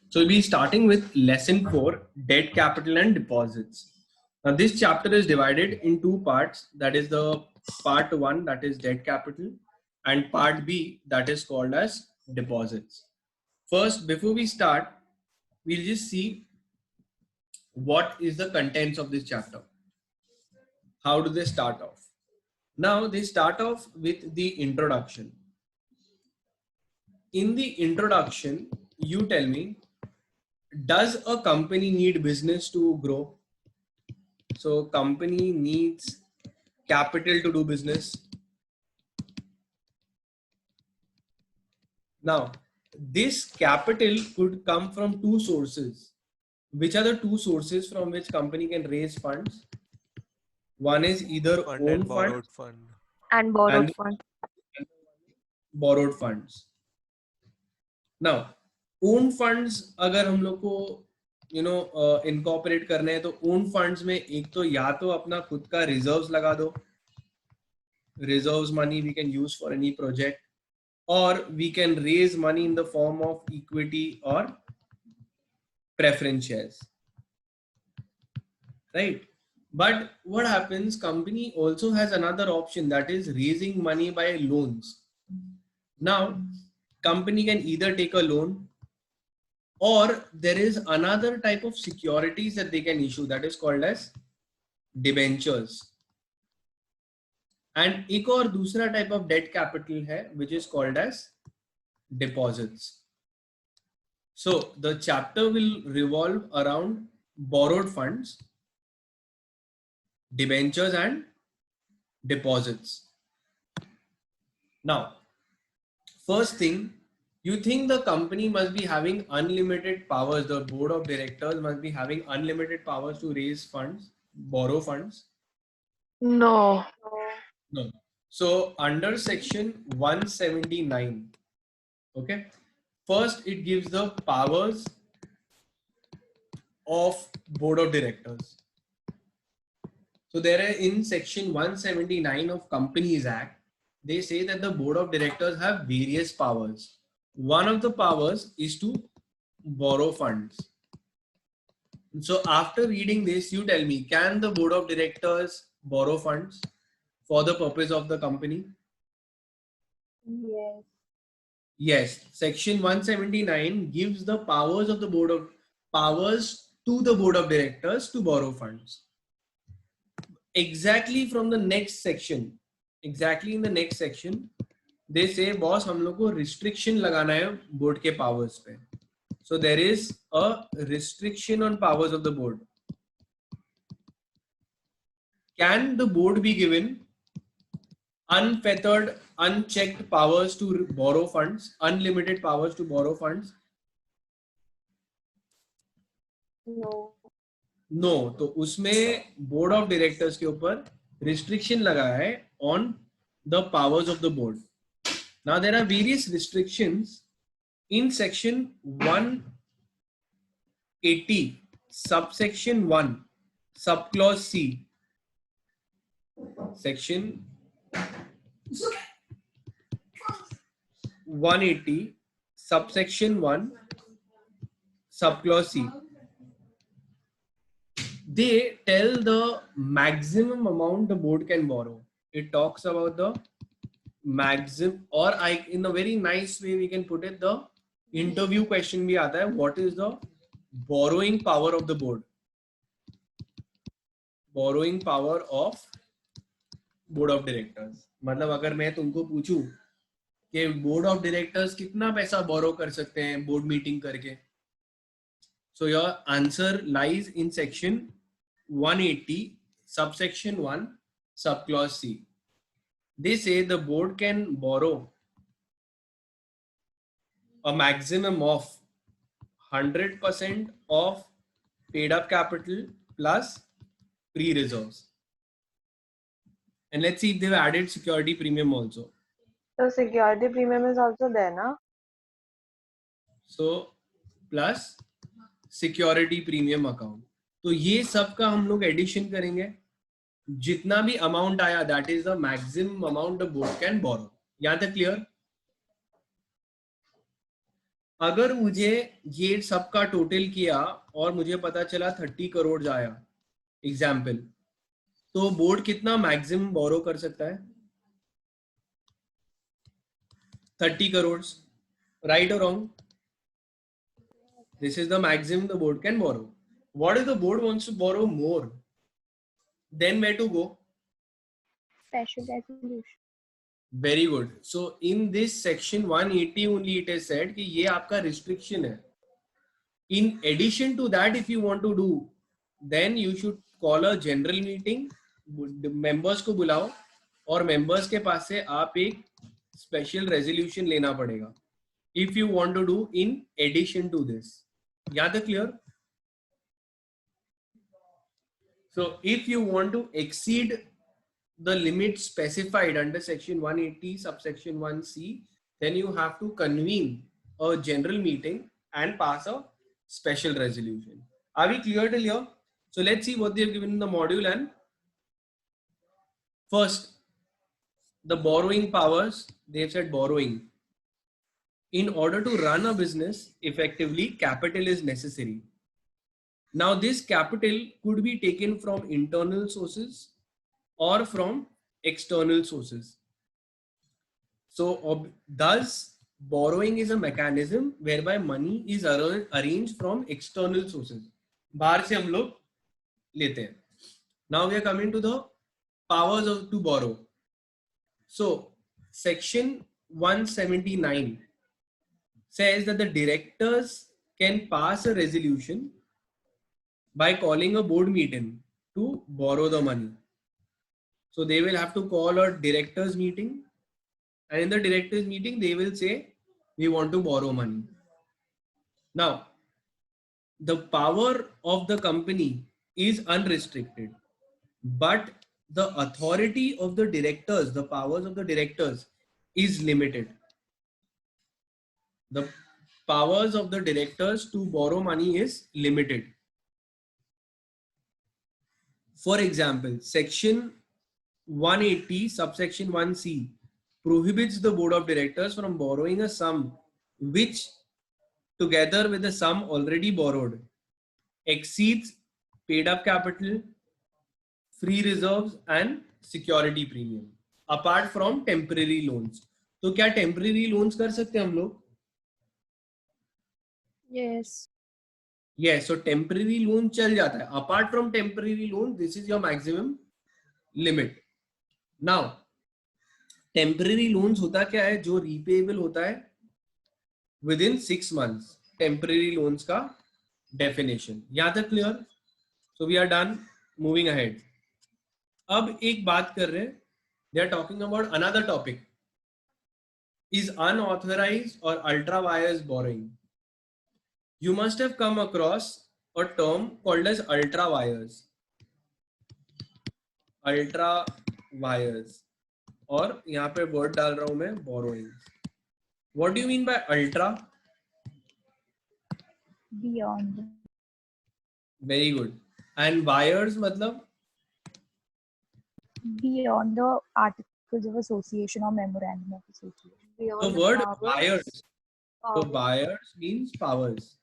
So we'll be starting with lesson 4, debt, capital and deposits. Now this chapter is divided in two parts. That is the part 1, that is debt capital, and part B, that is called as deposits. First, before we start, we'll just see what is the contents of this chapter. How do they start off? Now they start off with the introduction. In the introduction, you tell me, does a company need business to grow? So company needs capital to do business. Now, this capital could come from two sources. Which are the two sources from which company can raise funds? One is either Fund own and borrowed funds fund. and borrowed and fund. borrowed funds. Now, own funds अगर हम लोग को incorporate करने हैं तो own funds में एक तो या तो अपना खुद का रिजर्व्स लगा दो, reserves money we can use for any project, or we can raise money in the form of equity or preference shares, right? But what happens, company also has another option, that is raising money by loans. Now company can either take a loan, or there is another type of securities that they can issue, that is called as debentures. And एक और दूसरा type of debt capital है, which is called as deposits. So the chapter will revolve around borrowed funds, debentures and deposits. Now, first thing, you think the company must be having unlimited powers, the board of directors must be having unlimited powers to raise funds, borrow funds? No. No. So under section 179, okay, first it gives the powers of board of directors. So there are in section 179 of Companies Act, they say that the board of directors have various powers. One of the powers is to borrow funds. So after reading this, you tell me, can the board of directors borrow funds for the purpose of the company? Yes. Yes, section 179 gives the powers of the board of powers to the board of directors to borrow funds. Exactly from the next section, exactly in the next section, they say boss हम लोग को restriction लगाना है board के powers पे. So there is a restriction on powers of the board. Can the board be given unfettered, unchecked powers to borrow funds, unlimited powers to borrow funds? No. No. तो उसमें board of directors के ऊपर restriction लगा है on the powers of the board. Now there are various restrictions in section 180 subsection 1 subclause C. Section 180 subsection 1 subclause C. They tell the maximum amount the board can borrow. It talks about the maximum, or in a very nice way we can put it, the interview question bhi aata hai, what is the borrowing power of the board? Borrowing power of board of directors. मतलब अगर मैं तुमको पूछूं कि board of directors कितना पैसा borrow कर सकते हैं board meeting करके, so your answer lies in section 180 subsection 1 subclause C. They say the board can borrow a maximum of 100% of paid up capital plus pre-reserves. And let's see if they've added security premium also. So security premium is also there, na? So plus security premium account. तो ये सब का हम लोग addition करेंगे, जितना भी amount आया that is the maximum amount the board can borrow. यहां तक क्लियर? अगर मुझे ये सबका टोटल किया और मुझे पता चला 30 करोड़ आया एग्जाम्पल, तो बोर्ड कितना मैक्सिमम बोरो कर सकता है? 30 करोड़, राइट और wrong? This is the maximum the board can borrow. What if the board wants to borrow more? Then where to go? Special resolution. Very good. So in this section 180 only it is said कि ये आपका restriction है. In addition to that, if you want to do, then you should call a general meeting. Members को बुलाओ और members के पास से आप एक special resolution लेना पड़ेगा. If you want to do in addition to this. याद है clear? So if you want to exceed the limit specified under section 180 subsection 1c, then you have to convene a general meeting and pass a special resolution. Are we clear till here? So let's see what they have given in the module. And first, the borrowing powers. They have said borrowing. In order to run a business effectively, capital is necessary. Now this capital could be taken from internal sources or from external sources. So thus borrowing is a mechanism whereby money is arranged from external sources. बाहर से हम लोग लेते हैं. Now we are coming to the powers of to borrow. So section 179 says that the directors can pass a resolution by calling a board meeting to borrow the money. So they will have to call a directors meeting, and in the directors meeting they will say we want to borrow money. Now the power of the company is unrestricted, but the authority of the directors, the powers of the directors is limited. The powers of the directors to borrow money is limited. For example, section 180 subsection 1c prohibits the board of directors from borrowing a sum which, together with the sum already borrowed, exceeds paid up capital, free reserves and security premium, apart from temporary loans. तो क्या temporary loans कर सकते हैं हम लोग? Yes. Yes, so temporary loan चल जाता है. Apart from temporary loan, this is your maximum limit. Now, temporary loans होता क्या है? जो repayable होता है within 6 months. Temporary loans का definition. यहाँ तक clear? So we are done. Moving ahead. अब एक बात कर रहे हैं. They are talking about another topic. Is unauthorized or ultra vires borrowing? You must have come across a term called as ultra vires. Ultra vires. और यहाँ पे word डाल रहा हूँ मैं borrowing. What do you mean by ultra? Beyond. Very good. And wires मतलब? Beyond the articles of association or memorandum of association. Beyond The word wires. So wires means powers.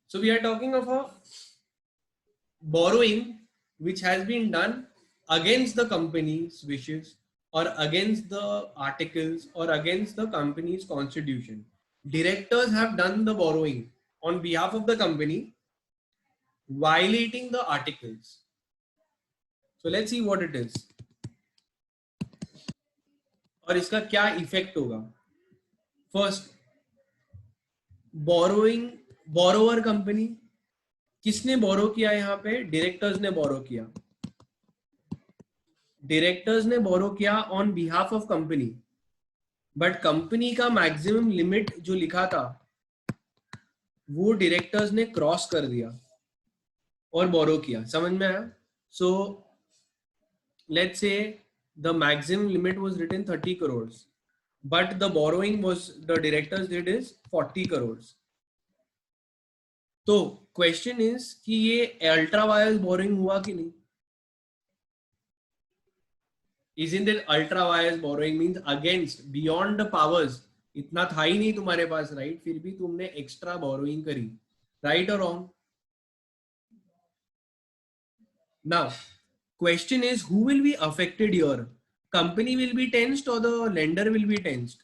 So we are talking of a borrowing which has been done against the company's wishes or against the articles or against the company's constitution. Directors have done the borrowing on behalf of the company, violating the articles. So let's see what it is. और इसका क्या effect होगा? First, borrowing, borrower company. किसने बोरो किया? यहाँ पे directors ने बोरो किया. डायरेक्टर्स ने बोरो किया on behalf of company, but company का मैक्सिमम लिमिट जो लिखा था वो डायरेक्टर्स ने क्रॉस कर दिया और बोरो किया. समझ में आया? So let's say the maximum limit was written 30 crores, but the borrowing was, the directors did is 40 crores. तो question is कि ये ultra vires borrowing हुआ कि नहीं? Isn't it ultra vires borrowing? Means against, beyond the powers इतना था ही नहीं तुम्हारे पास, राइट? फिर भी तुमने एक्स्ट्रा बोरोइंग करी, राइट और wrong? Now, question is who will be affected here? Company will be tensed or the lender will be tensed?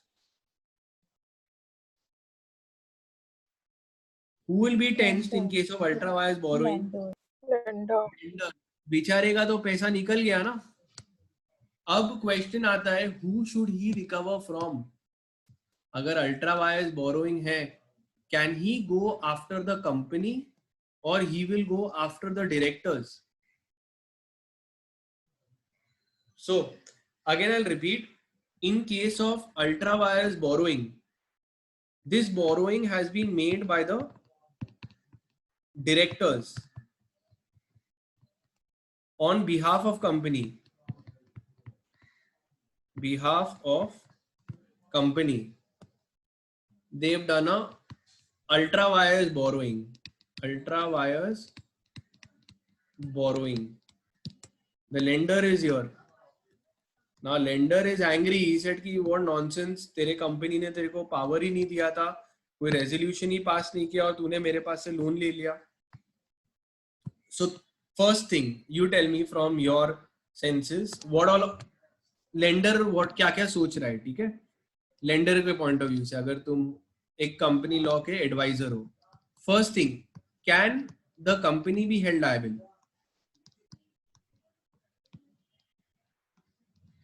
Who will be tensed in case of ultra vires borrowing? Lender. Lender. Lender. बेचारे का तो पैसा निकल गया ना. अब question आता है who should he recover from? अगर ultra vires borrowing है, can he go after the company or he will go after the directors? So again I'll repeat, in case of ultra vires borrowing, this borrowing has been made by the directors on behalf of company. Behalf of company. They've done a ultra vires borrowing. Ultra vires borrowing. The lender is here. Now lender is angry. He said कि what nonsense, तेरे company ने तेरे को power ही नहीं दिया था, कोई resolution ही पास नहीं किया और तूने मेरे पास से लोन ले लिया. So first thing, you tell me from your senses what all lender what क्या क्या सोच रहा है, ठीक है? लेंडर के पॉइंट ऑफ व्यू से अगर तुम एक कंपनी लॉ के एडवाइजर हो, first thing, can the company be held liable?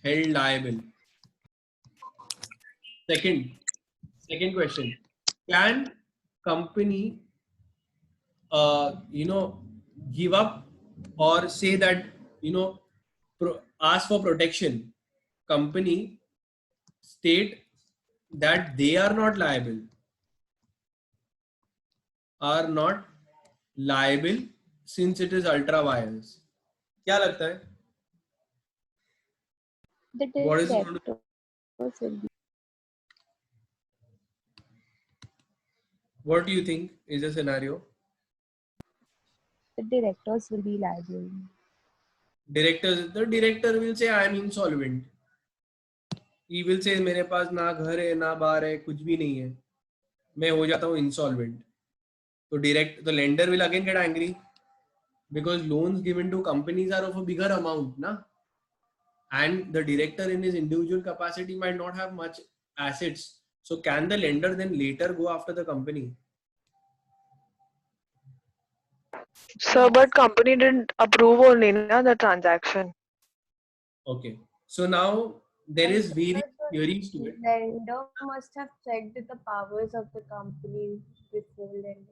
Held liable. Second question, can company give up or say that ask for protection? Company state that they are not liable since it is ultra vires. क्या लगता है? The What is it? directors will be. What do you think is the scenario? The directors will be liable. The director will say I am insolvent. He will say मेरे पास ना घर है ना बार है, कुछ भी नहीं है, मैं हो जाता हूँ insolvent. So the lender will again get angry because loans given to companies are of a bigger amount, na? And the director in his individual capacity might not have much assets. So can the lender then later go after the company? Sir, but company didn't approve only the transaction. Okay. So now there is various theories to it. Lender must have checked the powers of the company before lending.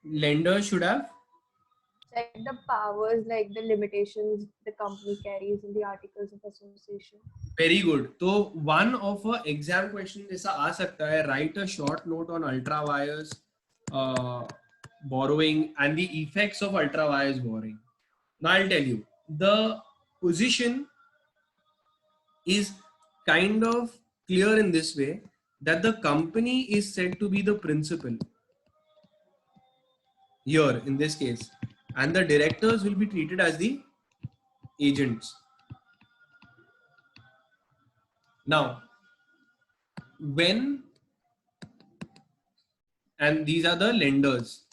Lender should have Check the powers, like the limitations the company carries in the articles of association. very good. So one of a exam question ऐसा आ सकता है, write a short note on ultra vires borrowing and the effects of ultra vires borrowing. Now I'll tell you, the position is kind of clear in this way that the company is said to be the principal here in this case, and the directors will be treated as the agents. Now, and these are the lenders.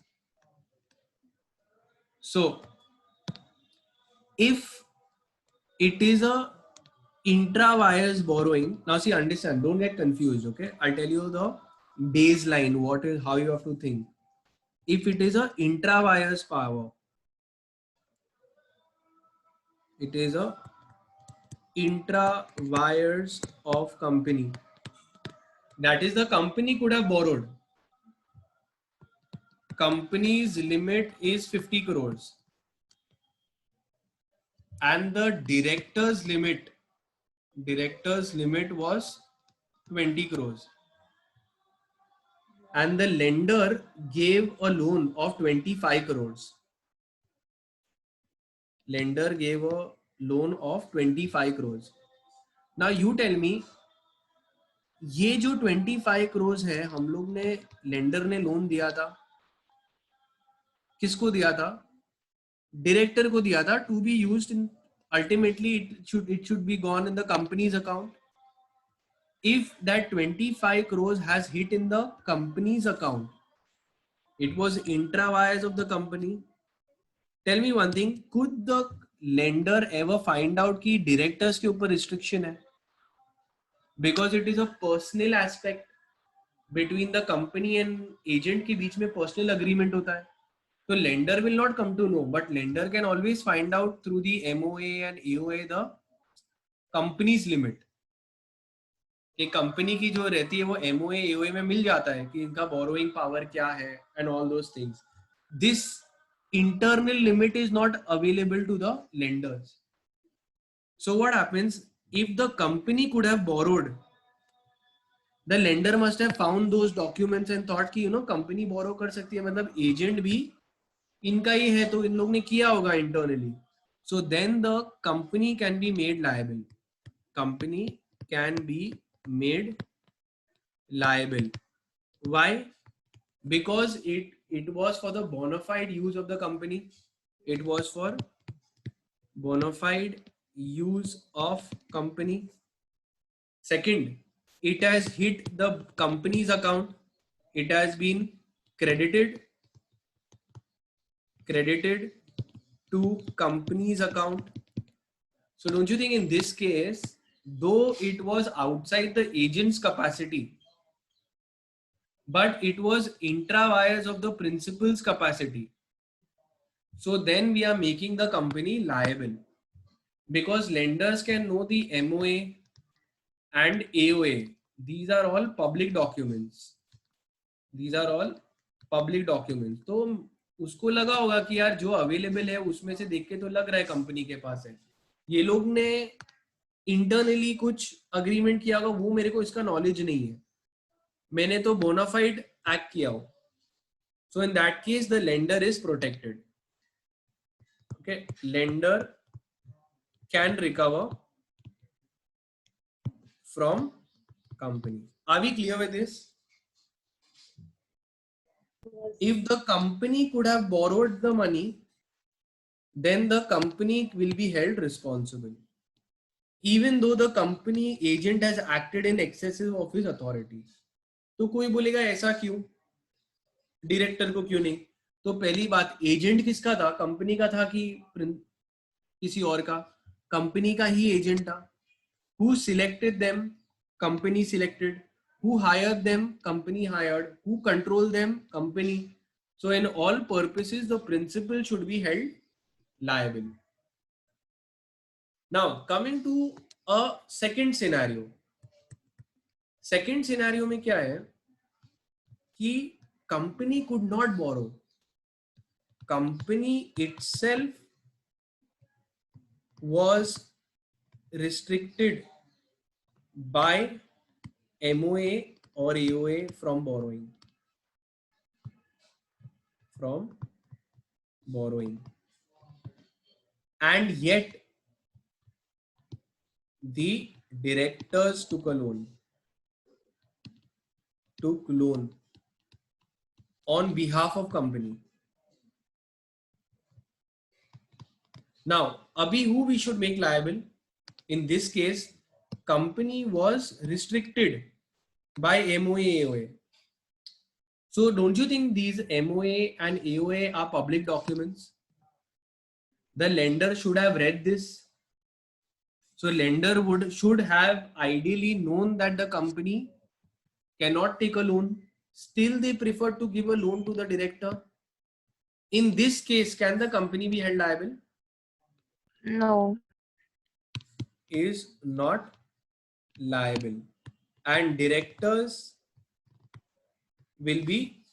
So, if it is a intra-vires borrowing, now see, understand, don't get confused, okay? I'll tell you the baseline, how you have to think. If it is a intra-vires power, it is a intra-vires of company. That is, the company could have borrowed. Company's limit is 50 crores. And the director's limit was 20 crores. And the lender gave a loan of 25 crores. Lender gave a loan of 25 crores. Now you tell me, ये जो 25 crores है, हम लोग ने lender ने loan दिया था, किसको दिया था? Director को दिया था, to be used in, ultimately it should be gone in the company's account. if that 25 crores has hit in the company's account, it was intra wires of the company. Tell me one thing, could the lender ever find out कि directors के ऊपर restriction है? Because it is a personal aspect between the company and agent के बीच में personal agreement होता है. So lender will not come to know, but lender can always find out through the MOA and AOA the company's limit. कि company की जो रहती है वो MOA AOA में मिल जाता है कि इनका borrowing power क्या है and all those things. This internal limit is not available to the lenders. So what happens if the company could have borrowed? The lender must have found those documents and thought कि company borrow कर सकती है, मतलब agent भी इनका ही है तो इन लोग ने किया होगा internally. So then the company can be made liable. Company can be made liable. Why? Because it was for the bona fide use of the company. It was for bona fide use of company. Second, it has hit the company's account. It has been credited to company's account. So don't you think in this case, though it was outside the agent's capacity, but it was intra wires of the principal's capacity. So then we are making the company liable because lenders can know the MOA and AOA. These are all public documents. These are all public documents. तो उसको लगा होगा कि यार जो available है उसमें से देख के तो लग रहा है कंपनी के पास है. ये लोग ने इंटरनली कुछ अग्रीमेंट किया होगा, वो मेरे को इसका नॉलेज नहीं है, मैंने तो बोनाफाइड एक्ट किया हो. So in that case the lender is protected. Okay, lender can recover from company. Are we clear with this? If the company could have borrowed the money, then the company will be held responsible, even though the company agent has acted in excessive of his authorities. तो कोई बोलेगा ऐसा क्यों, director को क्यों नहीं? तो पहली बात, एजेंट किसका था? कंपनी का था कि किसी और का? कंपनी का ही एजेंट था. Who selected them? Company selected. Who hired them? Company hired. Who controlled them? Company. So in all purposes, the principal should be held liable. Now coming to a second scenario. Second scenario में क्या है कि company could not borrow. Company itself was restricted by MOA or AOA from borrowing. And yet the directors took loan on behalf of company. Now abhi who we should make liable? In this case, company was restricted by MOA AOA. So don't you think these MOA and AOA are public documents? The lender should have read this. So lender should have ideally known that the company cannot take a loan. Still they prefer to give a loan to the director. In this case, can the company be held liable? No. Is not liable, and directors will be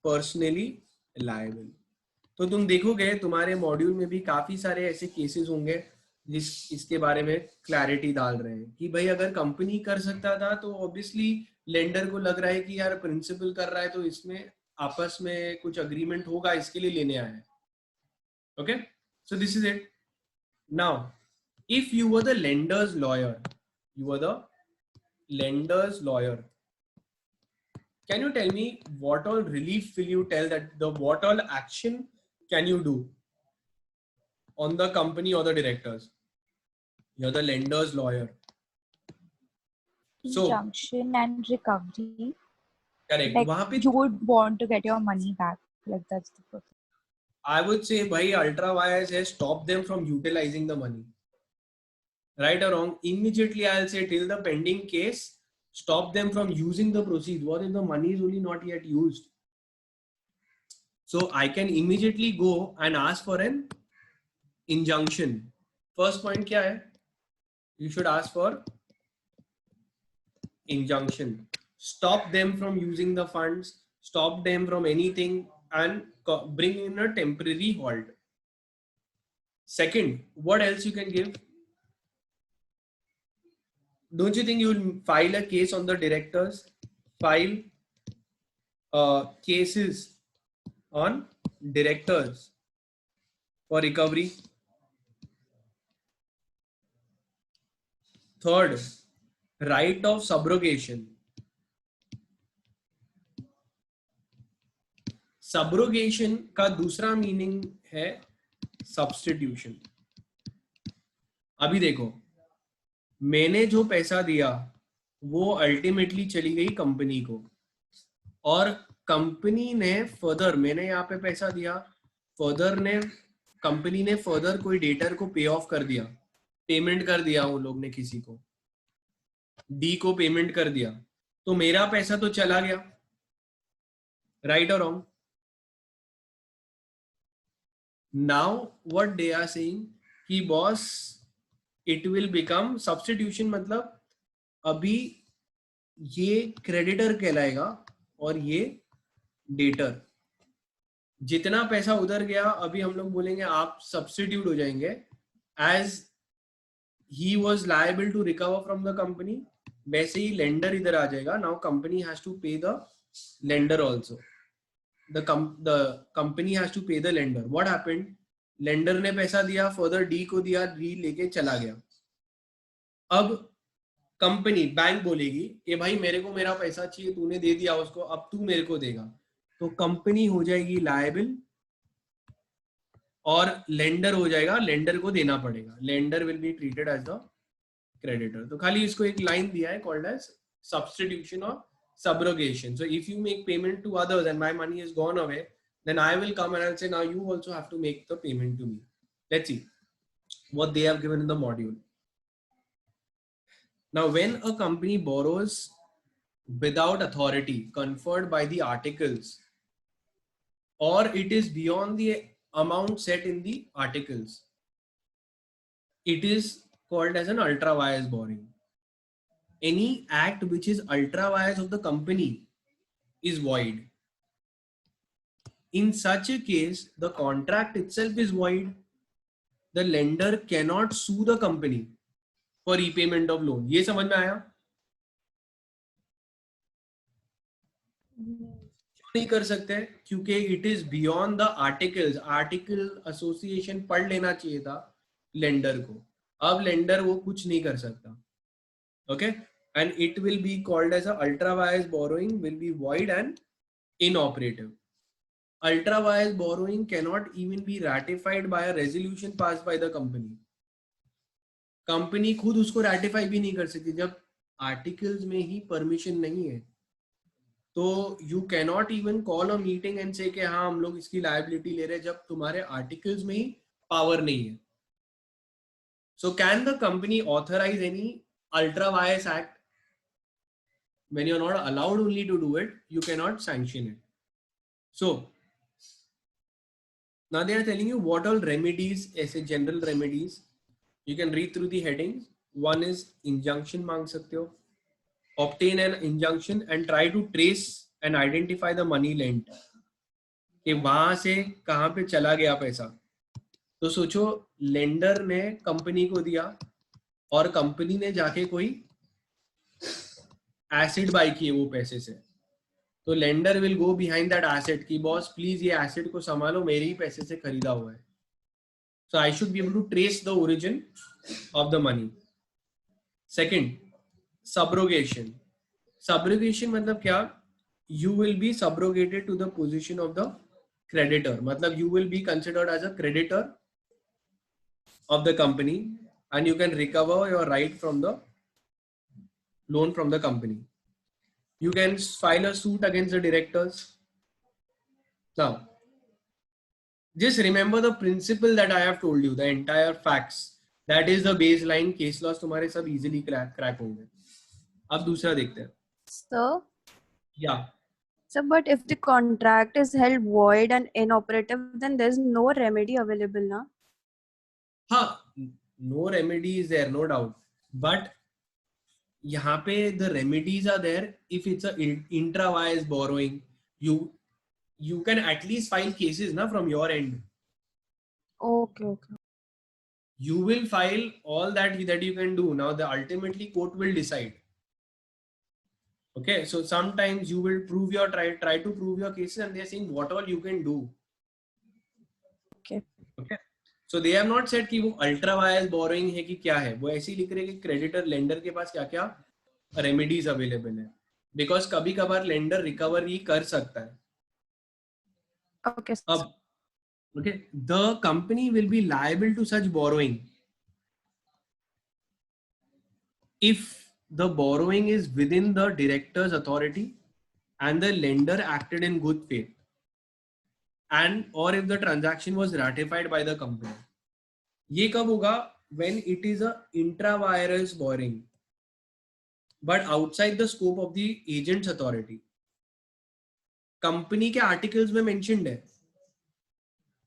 personally liable. तो तुम देखोगे तुम्हारे module में भी काफी सारे ऐसे cases होंगे इसके बारे में क्लैरिटी डाल रहे हैं कि भाई अगर कंपनी कर सकता था तो ऑब्वियसली लेंडर को लग रहा है कि यार प्रिंसिपल कर रहा है तो इसमें आपस में कुछ अग्रीमेंट होगा, इसके लिए लेने आया है. Okay, so this is it. Now if you were the lender's lawyer, can you tell me what all relief will you tell that what all action can you do on the company or the directors? You're the lender's lawyer. So Injunction and recovery. correct. Like वहां पे you would want to get your money back. Like that's the process. I would say भाई ultra wires has stopped them from utilizing the money. Right or wrong? Immediately I'll say till the pending case, stop them from using the proceeds. What if the money is only not yet used? So I can immediately go and ask for an injunction. First point क्या है? You should ask for injunction. Stop them from using the funds, stop them from anything, and bring in a temporary halt. Second, what else you can give? Don't you think you will file a case on the directors? File cases on directors for recovery. Third, right of subrogation. Subrogation का दूसरा meaning है substitution. अभी देखो, मैंने जो पैसा दिया वो अल्टीमेटली चली गई कंपनी को, और कंपनी ने फर्दर, मैंने यहाँ पे पैसा दिया, कंपनी ने फर्दर कोई डेटर को पे ऑफ कर दिया, पेमेंट कर दिया, वो लोग ने किसी को डी को पेमेंट कर दिया, तो मेरा पैसा तो चला गया. राइट और wrong? Now what they are saying कि boss it will become substitution, मतलब अभी ये क्रेडिटर कहलाएगा और ये डेटर. जितना पैसा उधर गया अभी हम लोग बोलेंगे आप सब्स्टिट्यूट हो जाएंगे, as he was liable to recover from the company, वैसे ही लेंडर इधर आ जाएगा. Now company has to pay the lender also. The company has to pay the lender. What happened? Lender ने पैसा दिया, फर्दर डी को दिया, डी लेके चला गया. अब कंपनी, बैंक बोलेगी कि भाई मेरे को मेरा पैसा चाहिए, तूने दे दिया उसको, अब तू मेरे को देगा. तो कंपनी हो जाएगी लायबल और लेंडर हो जाएगा, लेंडर को देना पड़ेगा. Lender will be treated as the creditor. तो खाली इसको एक लाइन दिया है कॉल्ड एज सब्स्टिट्यूशन और subrogation. So if you make payment to others and my money is gone away, then I will come and I'll say now you also have to make the payment to me. Let's see what they have given in the module. Now when a company borrows without authority conferred by the articles, or it is beyond the amount set in the articles, it is called as an ultra vires borrowing. Any act which is ultra vires of the company is void. In such a case, the contract itself is void. The lender cannot sue the company for repayment of loan. ये समझ में आया? क्यों नहीं कर सकते? क्योंकि it is beyond the articles. Article association पढ़ लेना चाहिए था lender को. अब lender वो कुछ नहीं कर सकता. Okay? And it will be called as a ultra vires borrowing, will be void and inoperative. Ultra vires borrowing cannot even be ratified by a resolution passed by the company. Company खुद उसको ratify भी नहीं कर सकती जब articles में ही permission नहीं है. तो you cannot even call a meeting and say कि हाँ हम लोग इसकी liability ले रहे हैं जब तुम्हारे articles में ही power नहीं है. So can the company authorize any ultra vires act? When you're not allowed only to do it, you cannot sanction it. So now they are telling you what all remedies, as a general remedies. You can read through the headings. One is injunction मांग सकते हो. Obtain an injunction and try to trace and identify the money lent. कि वहां से कहाँ पे चला गया पैसा. तो सोचो लेंडर ने कंपनी को दिया और कंपनी ने जाके कोई एसिड बाय किए वो पैसे से, तो lender will go behind that asset कि बॉस प्लीज ये एसेट को संभालो, मेरे ही पैसे से खरीदा हुआ है. So I should be able to trace the origin of the money. Second, subrogation. Subrogation मतलब क्या? You will be subrogated to the position of the creditor. मतलब you will be considered as a creditor of the company and you can recover your right from the loan from the company. You can file a suit against the directors. Now, just remember the principle that I have told you, the entire facts. That is the baseline. Case laws तुम्हारे सब easily crack होंगे. अब दूसरा देखते हैं. Sir, Yeah. sir, but if the contract is held void and inoperative, then there's no remedy available, na? हाँ, no remedy is there, no doubt. But यहाँ पे the remedies are there if it's a intra-wise borrowing. You can at least file cases na from your end. Okay, okay. You will file all that you can do. Now the ultimately court will decide. Okay, so sometimes you will prove your try to prove your cases and they're saying what all you can do. Okay. Okay. So they have not said कि वो ultra wise borrowing है कि क्या है. वो ऐसे ही लिख रहे हैं कि creditor lender के पास क्या क्या remedies available है. Because कभी कभार lender recovery कर सकता है. Okay. अब okay, the company will be liable to such borrowing if the borrowing is within the director's authority and the lender acted in good faith, and or if the transaction was ratified by the company. ये कब होगा? When it is a intra-virus borrowing but outside the scope of the agent's authority. Company के articles में mentioned है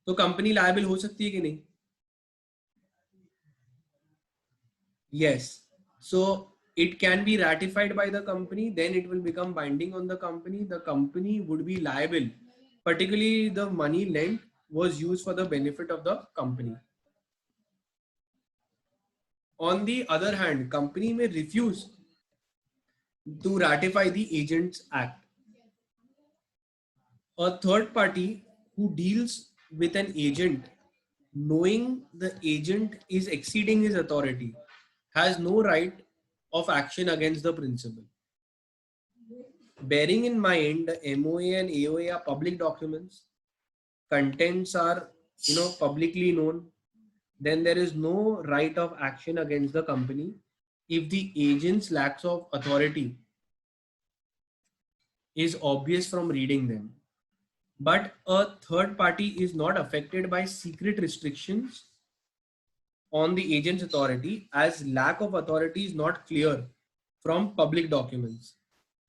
तो company liable हो सकती है कि नहीं? Yes. So it can be ratified by the company, then it will become binding on the company. The company would be liable, particularly the money lent was used for the benefit of the company. On the other hand, company may refuse to ratify the Agents Act. A third party who deals with an agent, knowing the agent is exceeding his authority, has no right of action against the principal. Bearing in mind the MOA and AOA are public documents, contents are publicly known, then there is no right of action against the company if the agent's lack of authority is obvious from reading them. But a third party is not affected by secret restrictions on the agent's authority, as lack of authority is not clear from public documents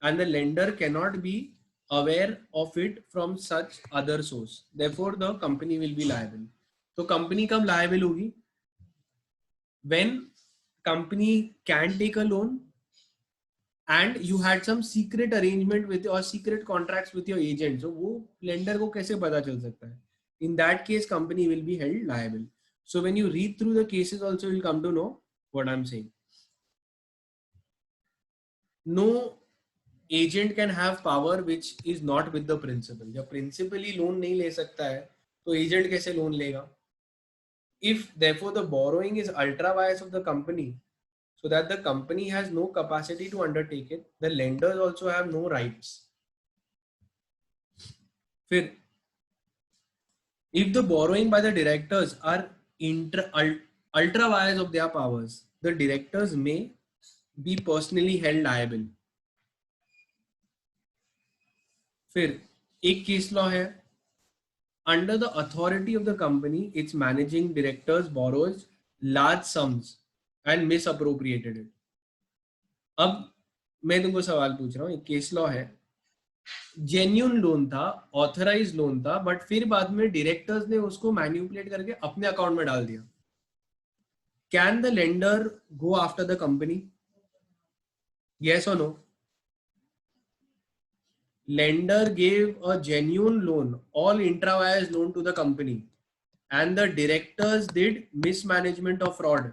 and the lender cannot be aware of it from such other source. Therefore, the company will be liable. So company कब liable होगी? When company can take a loan and you had some secret arrangement with or secret contracts with your agent. So वो lender को कैसे पता चल सकता है? In that case, company will be held liable. So when you read through the cases also, you'll come to know what I'm saying. No agent can have power which is not with the principal. जब principal ही loan नहीं ले सकता है, तो agent कैसे loan लेगा? If therefore the borrowing is ultra vires of the company, so that the company has no capacity to undertake it, the lenders also have no rights. फिर, if the borrowing by the directors are ultra vires of their powers, the directors may be personally held liable. फिर एक case law है, under the authority of the company, its managing directors borrows large sums and misappropriated it. अब मैं तुमको सवाल पूछ रहा हूँ, एक केस लॉ है, जेन्युइन लोन था, ऑथराइज लोन था, बट फिर बाद में डायरेक्टर्स ने उसको मैनिपुलेट करके अपने अकाउंट में डाल दिया. Can the lender go after the company? Yes और no? Lender gave a genuine loan, all intra-wires loan to the company, and the directors did mismanagement of fraud.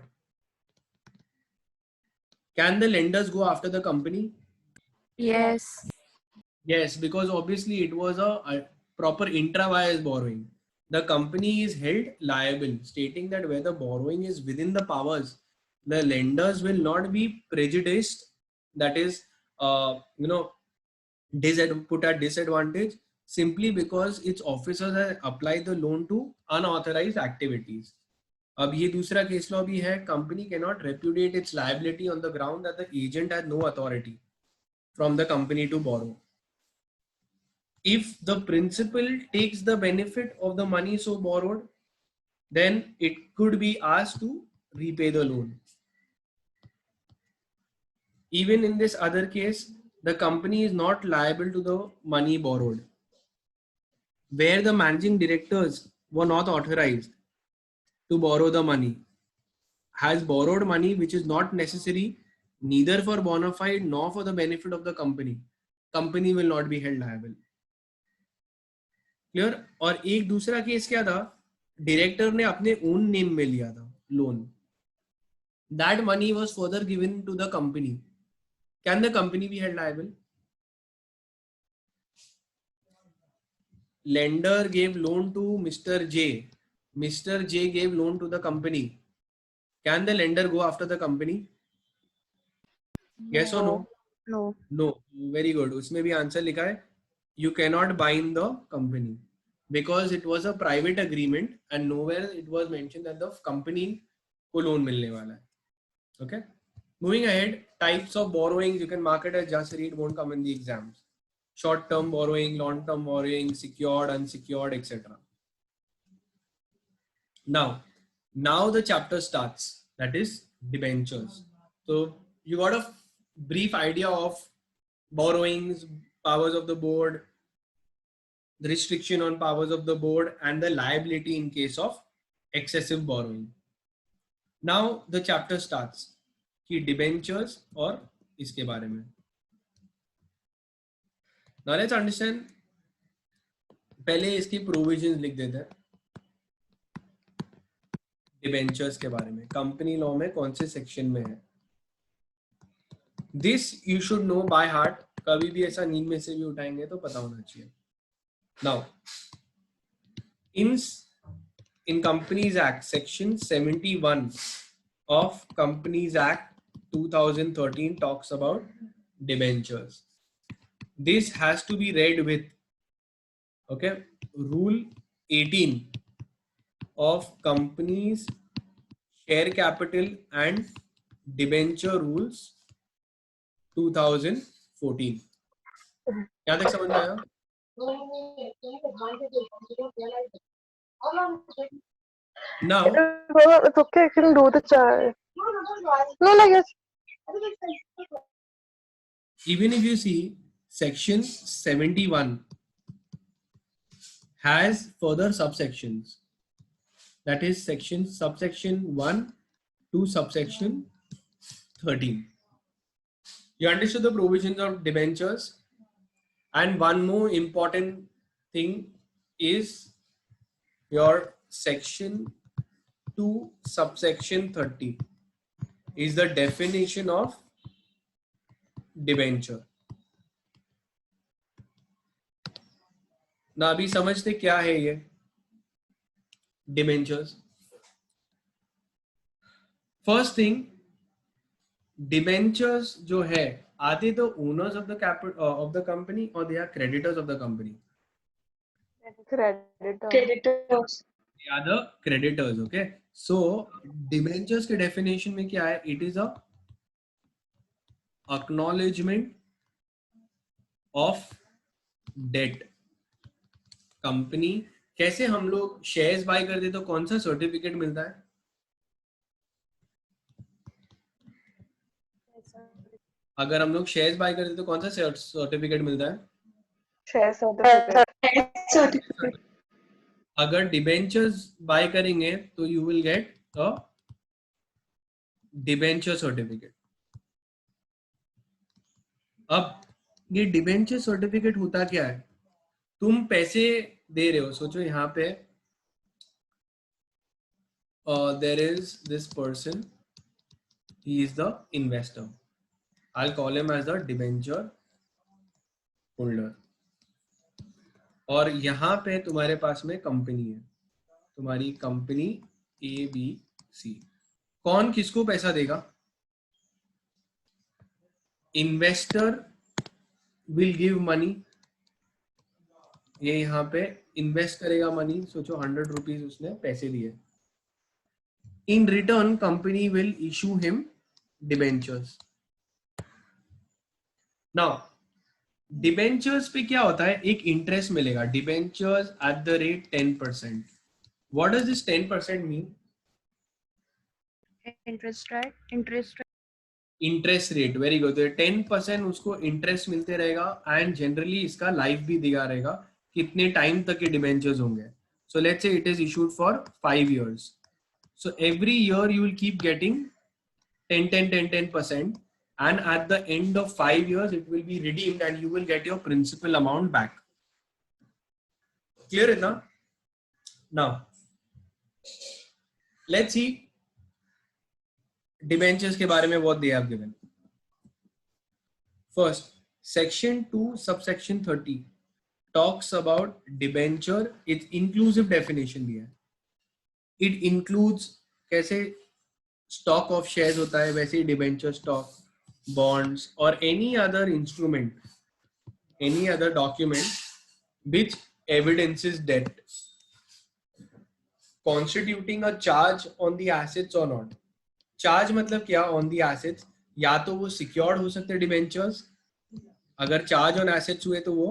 Can the lenders go after the company? Yes. Yes, because obviously it was a proper intra-wires borrowing. The company is held liable, stating that where the borrowing is within the powers, the lenders will not be prejudiced. That is, put at disadvantage simply because its officers have applied the loan to unauthorized activities. अब ये दूसरा case law भी है, company can not repudiate its liability on the ground that the agent had no authority from the company to borrow. If the principal takes the benefit of the money so borrowed, then it could be asked to repay the loan. Even in this other case, the company is not liable to the money borrowed, where the managing directors were not authorized to borrow the money, has borrowed money which is not necessary neither for bona fide nor for the benefit of the company will not be held liable. Clear? और एक दूसरा case क्या था, director ने अपने own name में लिया था loan, that money was further given to the company, can the company be held liable? Lender gave loan to Mr. J. Mr. J gave loan to the company. Can the lender go after the company? Yes or no? No. No. Very good. उसमें भी answer लिखा है, you cannot bind the company because it was a private agreement and nowhere it was mentioned that the company को loan मिलने वाला है. Okay. Moving ahead, types of borrowings, you can mark it as just read, won't come in the exams. Short-term borrowing, long-term borrowing, secured, unsecured, etc. Now the chapter starts, that is debentures. So you got a brief idea of borrowings, powers of the board, the restriction on powers of the board, and the liability in case of excessive borrowing. Now the chapter starts कि debentures और इसके बारे में. Now let's understand, पहले इसकी provisions लिख देते हैं डिबेंचर्स के बारे में, कंपनी लॉ में कौन से सेक्शन में है. This you should know by heart, कभी भी ऐसा नींद में से भी उठाएंगे तो पता होना चाहिए. Now in Companies Act, section 71 of Companies Act 2013 talks about debentures. This has to be read with, okay, rule 18 of companies share capital and debenture rules 2014. क्या तक समझ में आया? Now It's okay, I can do the chai. No, like yes. even if you see, section 71 has further subsections, that is subsection 1 to subsection 13. You understood the provisions of debentures, and one more important thing is your section 2 subsection 30 is the definition of debenture. ना अभी समझते क्या है ये debentures. First thing, debentures जो है, are they the owners of the capital of the company or they are creditors of the company? Creditors. They are the creditors. Okay, so debentures के definition में क्या है? It is a acknowledgement of debt. Company, कैसे हम लोग shares bye करते तो कौन सा सर्टिफिकेट मिलता है? अगर हम लोग शेयर्स बाय करते तो कौन सा सर्टिफिकेट मिलता है? Share certificate. अगर डिबेंचर्स बाय करेंगे तो you will get a debenture certificate. अब ये डिबेंचर सर्टिफिकेट होता क्या है? तुम पैसे दे रहे हो, सोचो यहाँ पे there is this person, he is the investor, I'll call him as the debenture holder. और यहाँ पे तुम्हारे पास में कंपनी है, तुम्हारी कंपनी ABC. कौन किसको पैसा देगा? इन्वेस्टर विल गिव मनी, ये यहाँ पे इन्वेस्ट करेगा मनी. सोचो 100 रुपीज उसने पैसे दिए, In return, company will issue him debentures. Now, debentures पे क्या होता है, एक interest मिलेगा, debentures at the rate 10%. What does this 10% mean? Interest rate. Interest rate, very good. 10% उसको इंटरेस्ट मिलते रहेगा एंड जनरली इसका लाइफ भी दिया रहेगा कितने टाइम तक के डिबेंचर्स होंगे. So let's say it is issued for 5 years. So every year you will keep getting 10% and at the end of 5 years it will be redeemed and you will get your principal amount back. Clear it now? Now let's see debentures के बारे में what they have given. First, section 2 subsection 30 talks about debenture. It's inclusive definition दिया है. It includes कैसे stock of shares होता है वैसे ही debenture stock, bonds or any other instrument, any other document which evidences debt constituting a charge on the assets or not. Charge मतलब क्या on the assets, या तो वो सिक्योर्ड हो सकते हैं डिबेंचर्स, अगर चार्ज ऑन एसेट्स हुए तो वो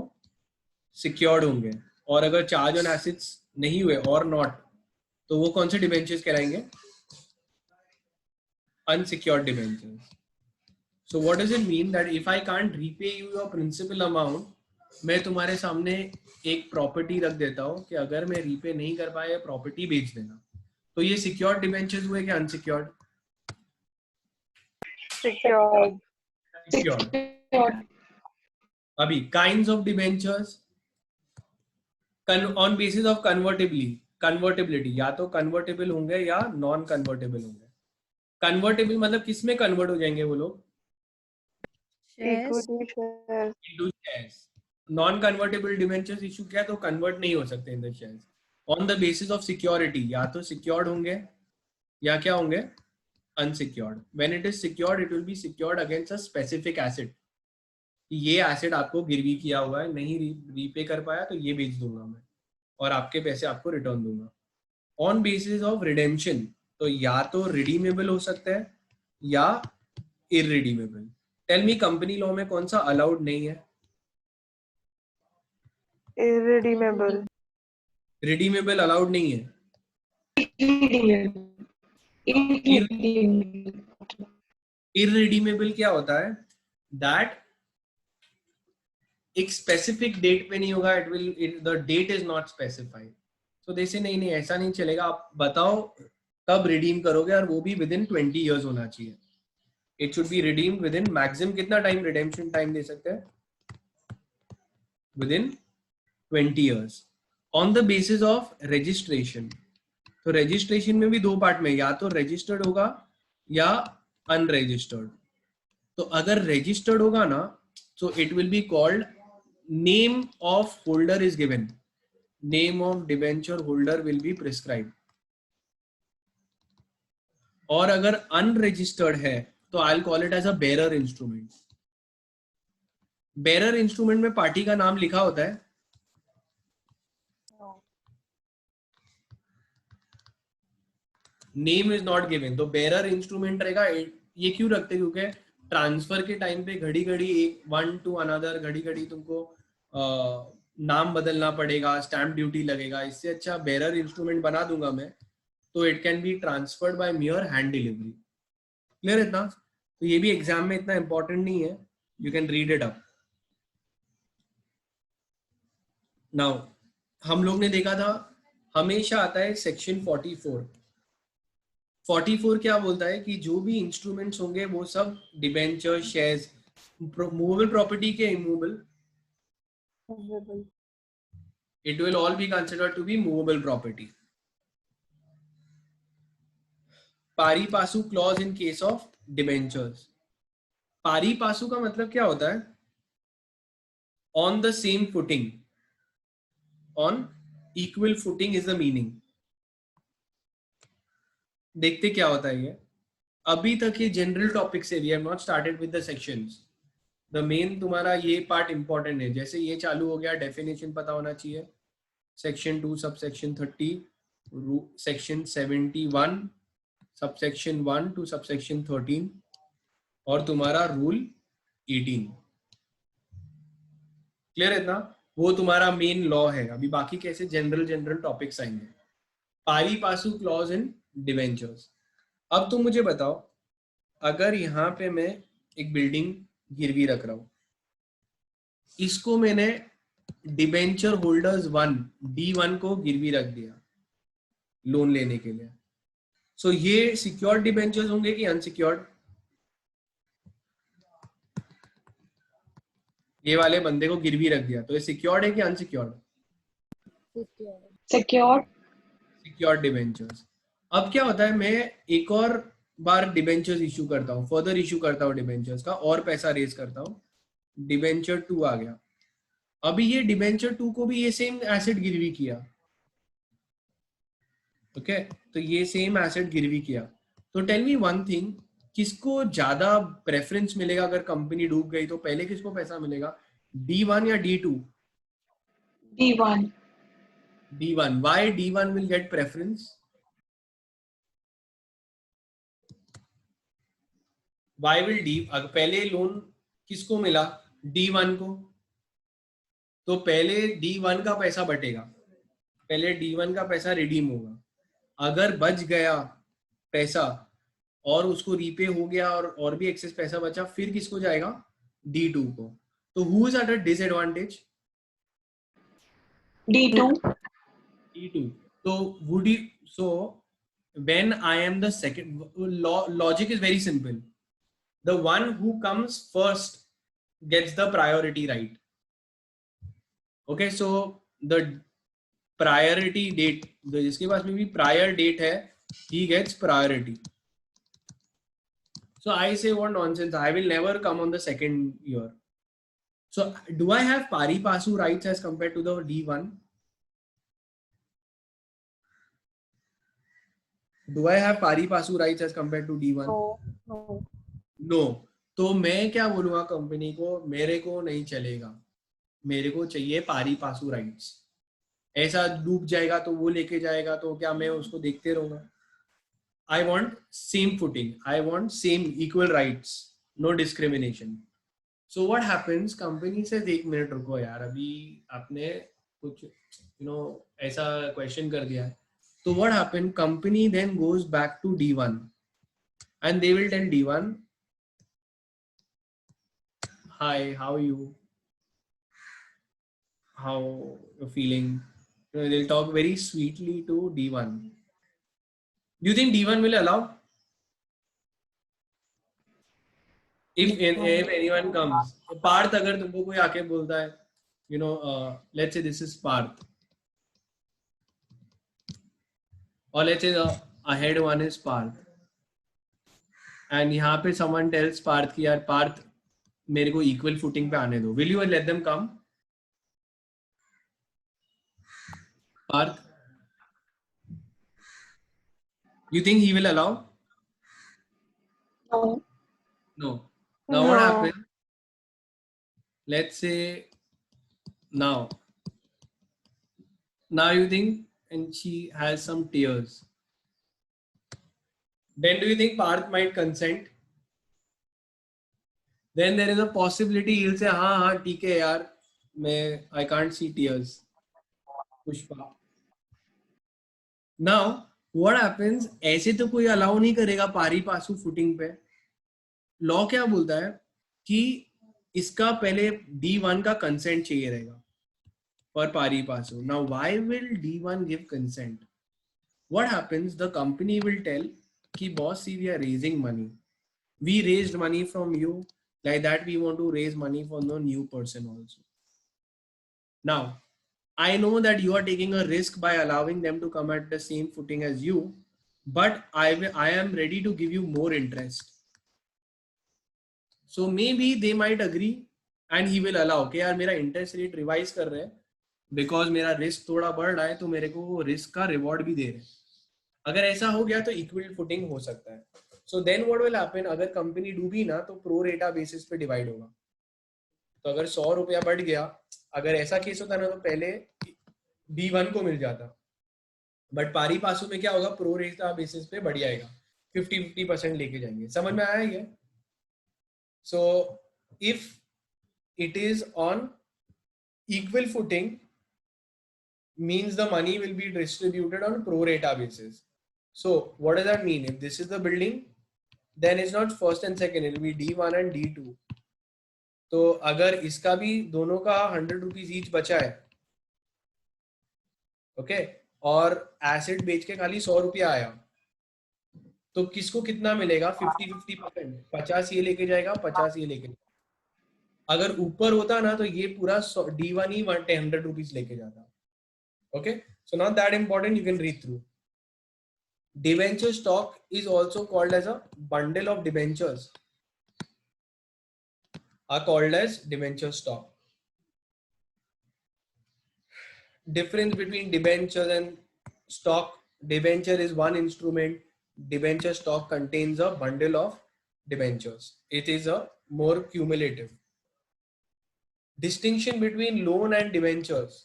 सिक्योर्ड होंगे, और अगर चार्ज ऑन एसेट्स नहीं हुए और नॉट तो वो कौन से डिबेंचर्स कहलाएंगे, unsecured debentures. So what does it mean that if I can't repay you your principal amount, मैं तुम्हारे सामने एक प्रॉपर्टी रख देता हूं कि अगर मैं रीपे नहीं कर पाया प्रॉपर्टी बेच देना, तो ये सिक्योर्ड डिबेंचर्स हुए क्या अनसिक्योर्ड? Secured. Secured. अभी kinds of debentures on basis of convertibility, या तो convertible होंगे या non convertible होंगे. Convertible मतलब किस में convert हो जाएंगे वो लोग? Equity shares. Into shares. Non convertible debentures issue किया तो convert नहीं हो सकते in the shares. On the basis of security, या तो secured होंगे या क्या होंगे, unsecured. When it is secured, it will be secured against a specific asset. ये एसेट आपको गिरवी किया हुआ है, नहीं रीपे कर पाया तो ये बेच दूंगा मैं और आपके पैसे आपको रिटर्न दूंगा. ऑन बेसिस ऑफ रिडेम्पशन, तो या तो रिडीमेबल हो सकता है या irredeemable. Tell me company law में कौन सा अलाउड नहीं है? Irredeemable. रिडीमेबल अलाउड नहीं है. इररिडीमेबल क्या होता है? दैट एक स्पेसिफिक डेट पे नहीं होगा, the date is not specified. So जैसे नहीं ऐसा नहीं चलेगा, आप बताओ कब रिडीम करोगे और वो भी विद इन 20 years होना चाहिए. It should be redeemed with in maximum कितना टाइम रिडेम्पशन टाइम दे सकते हैं? With in 20 years. On the basis of registration, तो रजिस्ट्रेशन में भी दो पार्ट में, या तो रजिस्टर्ड होगा या अनरजिस्टर्ड. तो अगर रजिस्टर्ड होगा ना, so it will be called name of holder is given, name of debenture holder will be prescribed. और अगर unregistered है तो I'll call it as a bearer instrument. bearer instrument में पार्टी का नाम लिखा होता है? नेम इज नॉट गिवन, तो बेरर इंस्ट्रूमेंट रहेगा. ये क्यों रखते हैं? क्योंकि ट्रांसफर के टाइम पे घड़ी घड़ी एक वन टू अनदर घड़ी घड़ी तुमको नाम बदलना पड़ेगा, स्टैम्प ड्यूटी लगेगा. इससे अच्छा बेरर इंस्ट्रूमेंट बना दूंगा मैं, तो it can be transferred by मियर hand delivery. Clear इतना? तो ये भी एग्जाम में इतना इंपॉर्टेंट नहीं है, you can read it up. Now हम लोग ने देखा था हमेशा आता है सेक्शन 44. 44 क्या बोलता है कि जो भी इंस्ट्रूमेंट्स होंगे वो सब डिबेंचर, शेयर्स, मूवेबल प्रॉपर्टी के immovable, it will all be considered to be movable property. Pari passu clause in case of debentures. Pari passu का मतलब क्या होता है? On the same footing, on equal footing is the meaning. देखते क्या होता है ये. अभी तक ये जनरल टॉपिक से, we have not started with the sections. The main तुम्हारा ये पार्ट इंपॉर्टेंट है. जैसे ये चालू हो गया, डेफिनेशन पता होना चाहिए. Section 2 subsection 30, section 71 subsection 1 to subsection 13 और तुम्हारा रूल 18। क्लियर है इतना? वो तुम्हारा मेन लॉ है। अभी बाकी कैसे जनरल टॉपिक्स आएंगे। पारी पासु क्लॉज इन डिवेंचर्स। अब तुम मुझे बताओ, अगर यहाँ पे मैं एक बिल्डिंग गिरवी रख रहा हूं, इसको मैंने डिबेंचर होल्डर्स 1 D1 को गिरवी रख दिया लोन लेने के लिए, सो ये सिक्योर्ड डिबेंचर्स होंगे कि अनसिक्योर्ड? ये वाले बंदे को गिरवी रख दिया तो ये सिक्योर्ड है कि अनसिक्योर्ड? Secured. Secured debentures. अब क्या होता है, मैं एक और बार डिबेंचर्स इशू करता हूँ, फर्दर इशू करता हूँ डिबेंचर्स का, और पैसा रेज करता हूँ, डिबेंचर 2 आ गया। अभी ये डिबेंचर 2 को भी ये सेम एसेट गिरवी किया, ओके तो ये सेम एसेट गिरवी किया। तो टेल मी वन थिंग, किसको ज्यादा प्रेफरेंस मिलेगा अगर कंपनी डूब गई तो? पहले किसको पैसा मिलेगा, D1 या D2? D1. D1. Why D1 will get preference? Why will पहले लोन किसको मिला, D1 को, तो पहले D1 का पैसा बटेगा, पहले D1 का पैसा रिडीम होगा। अगर बच गया पैसा और उसको रीपे हो गया और भी एक्सेस पैसा बचा, फिर किसको जाएगा, D2 को। तो who is at a disadvantage? D2. D2. So would you, so when I am the second, logic is very simple. The one who comes first gets the priority right. Okay, so the priority date, जिसके पास में भी prior date है, he gets priority. So I say what nonsense, I will never come on the second year. So do I have pari passu rights as compared to the D1? Do I have pari passu rights as compared to D1? No. No. तो मैं क्या बोलूंगा company को, मेरे को नहीं चलेगा, मेरे को चाहिए पारी पासू राइट्स। ऐसा डूब जाएगा तो वो लेके जाएगा, तो क्या मैं उसको देखते रहूंगा? I want same footing, I want same equal rights, no discrimination. So what happens, company से एक मिनट रुको यार, अभी आपने कुछ ऐसा क्वेश्चन कर दिया है, तो what happen, company then goes back to D1 and they will tell D1, hi, how are you, how you're feeling. They'll talk very sweetly to D1. Do you think D1 will allow? If anyone comes, Parth अगर तुमको कोई आके बोलता है, let's say this is Parth, or let's say the ahead one is Parth, and यहाँ पे someone tells Parth कि यार Parth मेरे को equal footing पे आने दो, will you let them come? Parth, you think he will allow? No. No. Now what happened? Let's say now you think, and she has some tears, then do you think Parth might consent? Then there is a possibility he'll say हाँ ठीक है यार, मैं I can't see tears, Pushpa. Now what happens, ऐसे तो कोई allow नहीं करेगा पारी पासू फुटिंग पे। लॉ क्या बोलता है कि इसका पहले D1 का कंसेंट चाहिए रहेगा for pari passu. Now why will D1 give consent? What happens, the company will tell ki boss, see, we are raising money, we raised money from you, like that we want to raise money for the new person also. Now I know that you are taking a risk by allowing them to come at the same footing as you, but I am ready to give you more interest. So maybe they might agree and he will allow कि यार मेरा interest rate revise कर रहे हैं because मेरा risk थोड़ा बढ़ रहा है, तो मेरे को रिस्क का रिवॉर्ड भी दे रहे हैं। अगर ऐसा हो गया तो इक्वल फुटिंग हो सकता है। So then what will happen, अगर कंपनी डूबी ना तो प्रो रेटा बेसिस पे डिवाइड होगा। तो अगर 100 रुपया बढ़ गया, अगर ऐसा केस होता ना तो पहले D1 को मिल जाता, बट पारी पासू में क्या होगा, प्रो रेटा बेसिस पे बढ़ जाएगा। 50-50% लेके जाएंगे. समझ में आया क्या? So if it is on equal footing, means the money will be distributed on pro rata basis. So what does that mean? If this is the building, then it's not first and second, it will be D1 and D2. तो अगर इसका भी दोनों का 100 rupees each बचा है, okay, और acid बेच के खाली 100 रुपया आया, तो किसको कितना मिलेगा? 50-50%. 50 ये लेके जाएगा, 50 ये लेके जाएगा. अगर ऊपर होता ना तो ये पूरा D1 ही 100 रुपीज लेके जाता. Okay, so not that important, you can read through. Debenture stock is also called as a bundle of debentures, are called as debenture stock. Difference between debentures and stock: debenture is one instrument, debenture stock contains a bundle of debentures. It is a more cumulative. Distinction between loan and debentures: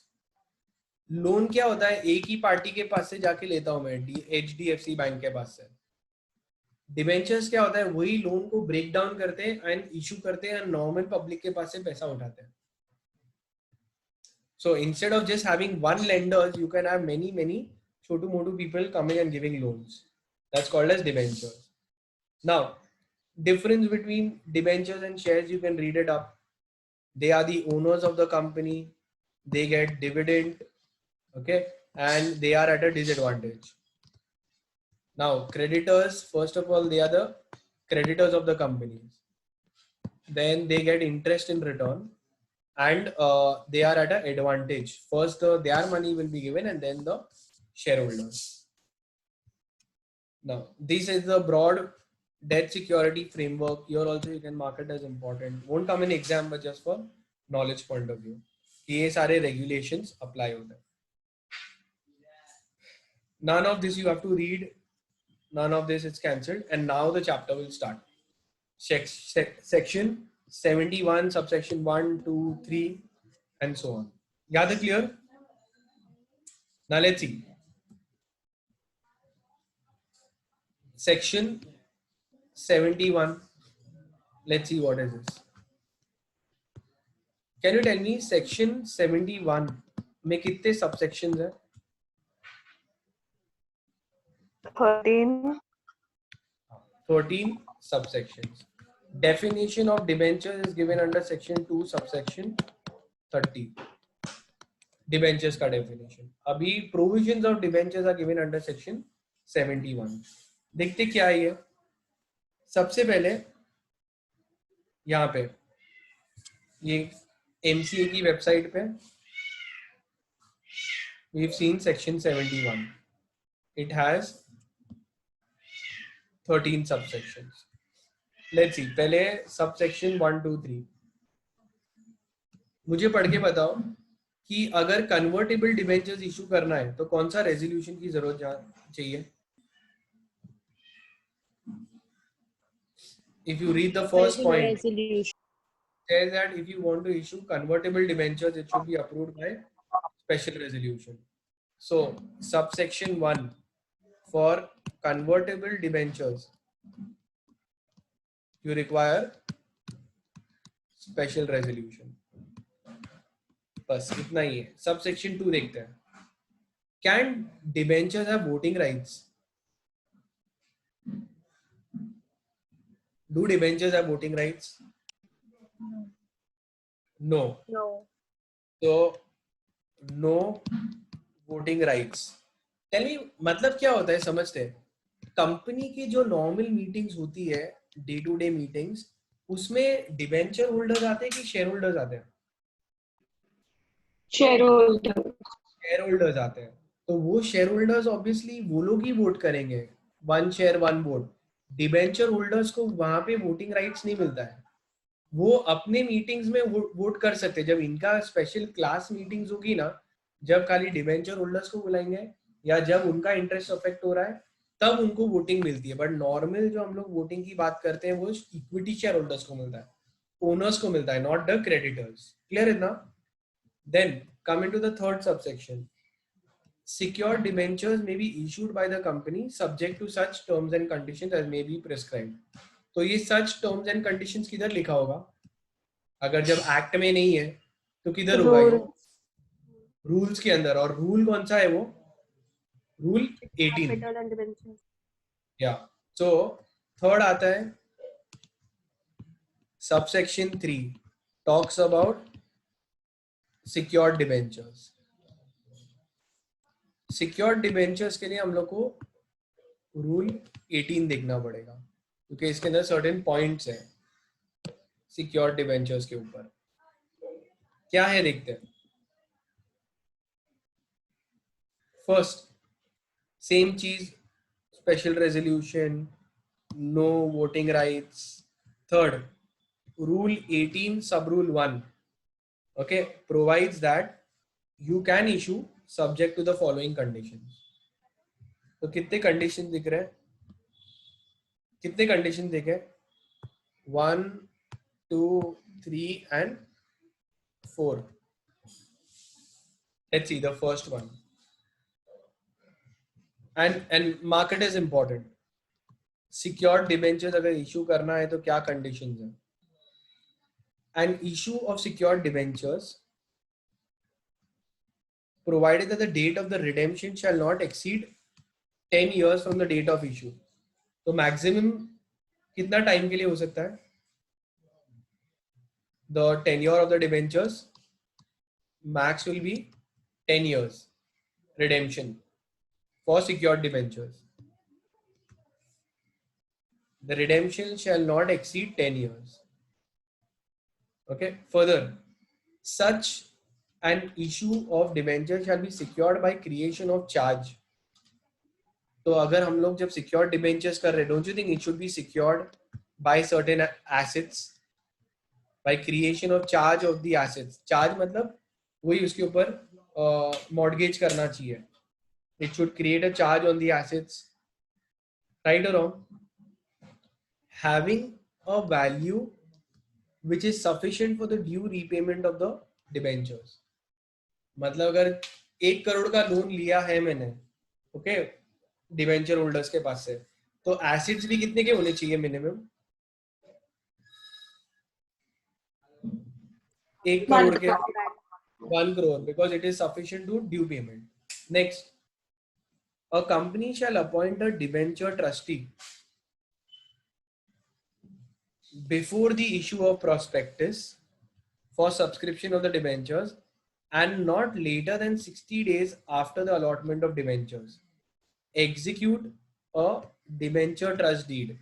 loan क्या होता है? एक ही party के पास से जाके लेता हूं मैं, HDFC बैंक के पास से. डिबेंचर्स क्या होता है? वही लोन को ब्रेक डाउन करते हैं एंड इशू करते हैं, नॉर्मल पब्लिक के पास से पैसा उठाते हैं. So instead of just having one lender, you can have many chotu motu people coming and giving loans. That's called as debentures. Now, difference between debentures and shares, you can read it up. They are the owners of the company. They get dividend, okay, and they are at a disadvantage. Now, creditors, first of all, they are the creditors of the companies. Then they get interest in return. And they are at an advantage. First, their money will be given, and then the shareholders. Now, this is the broad debt security framework. Here also you can mark it as important. Won't come in exam, but just for knowledge point of view. ये सारे regulations apply होते हैं. None of this you have to read. None of this is cancelled. And now the chapter will start. Section 71, subsection 1, 2, 3, and so on. Gather clear? Now let's see. Section 71. Let's see what is this. Can you tell me section 71 में कितने subsections हैं? 13 subsections. Definition of debentures is given under section 2 subsection 30. Debentures का definition. अभी provisions of debentures are given under section 71. देखते क्या है ये. सबसे पहले यहाँ पे ये MCA की वेबसाइट पे we've seen section 71. It has 13 subsections. Let's see. पहले subsection 1, 2, 3. मुझे पढ़ के बताओ कि अगर convertible debentures issue करना है तो कौन सा resolution की जरूरत चाहिए? If you read the first point, it says that if you want to issue convertible debentures, it should be approved by special resolution. So subsection 1, for convertible debentures, you require special resolution. बस इतना ही है. Subsection 2 देखते हैं. Can debentures have voting rights? Do debentures have voting rights? No. No. So no voting rights. Tell me, मतलब क्या होता है? समझते हैं. कंपनी की जो नॉर्मल मीटिंग्स होती है, डे टू डे मीटिंग्स, उसमें डिबेंचर होल्डर्स आते हैं कि शेयर होल्डर्स आते हैं? शेयर होल्डर्स आते हैं. तो वो शेयर होल्डर्स ऑब्वियसली वो लोग ही वोट करेंगे. 1 शेयर 1 वोट. डिबेंचर होल्डर्स को वहां पे वोटिंग राइट्स नहीं मिलता है. वो अपने मीटिंग्स में वोट कर सकते हैं. जब इनका स्पेशल क्लास मीटिंग्स होगी ना, जब खाली डिबेंचर होल्डर्स को बुलाएंगे या जब उनका इंटरेस्ट अफेक्ट हो रहा है, तब उनको वोटिंग मिलती है. बट नॉर्मल जो हम लोग वोटिंग की बात करते हैं वो इक्विटी शेयर होल्डर्स को मिलता है, ओनर्स को मिलता है, नॉट द क्रेडिटर्स. क्लियर इतना? Then come into the third subsection. secured debentures may be issued by the company subject to such terms and conditions as may be prescribed. तो ये such terms and conditions किधर लिखा होगा? अगर जब act में नहीं है तो किधर होगा ये? रूल्स के अंदर. और रूल कौन सा है वो? रूल 18. Capital and debentures. या सो थर्ड आता है subsection 3 talks about secured debentures. Secured debentures के लिए हम लोग को रूल 18 देखना पड़ेगा क्योंकि इसके अंदर सर्टेन पॉइंट्स हैं सिक्योर्ड डिबेंचर्स के ऊपर. क्या है देखते हैं. फर्स्ट सेम चीज, special resolution, no voting rights. Third, rule 18 subrule 1, okay, provides that you can issue subject to the following conditions. तो कितने conditions दिख रहे हैं? कितने conditions दिखे? 1, 2, 3 and 4. Let's see the first one. And market is important. Secured debentures अगर issue करना है तो क्या conditions हैं? An issue of secured debentures provided that the date of the redemption shall not exceed 10 years from the date of issue. तो maximum कितना time के लिए हो सकता है? The tenure of the debentures max will be 10 years redemption for secured debentures. The redemption shall not exceed 10 years. Okay. Further, such an issue of debenture shall be secured by creation of charge. तो अगर हम लोग जब secured debentures कर रहे हैं, don't you think it should be secured by certain assets? By creation of charge of the assets. Charge मतलब वही उसके ऊपर mortgage करना चाहिए. It should create a charge on the assets, right or wrong? Having a value which is sufficient for the due repayment of the debentures. मतलब अगर 1 करोड़ का loan लिया है मैंने, ओके, डिबेंचर होल्डर्स के पास से, तो एसिड्स भी कितने के होने चाहिए मिनिमम? 1 करोड़ के. 1 crore because it is sufficient to due payment. Next, a company shall appoint a debenture trustee before the issue of prospectus for subscription of the debentures and not later than 60 days after the allotment of debentures. Execute a debenture trust deed.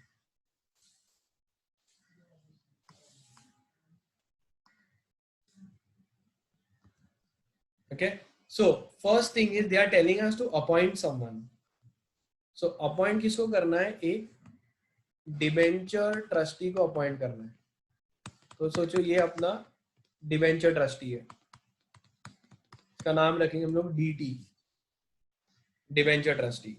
Okay. So first thing is they are telling us to appoint someone. So appoint किसको करना है? एक debenture trustee को appoint करना है. तो सोचो ये अपना डिबेंचर ट्रस्टी है, इसका नाम रखेंगे हम लोग डीटी, डिबेंचर ट्रस्टी.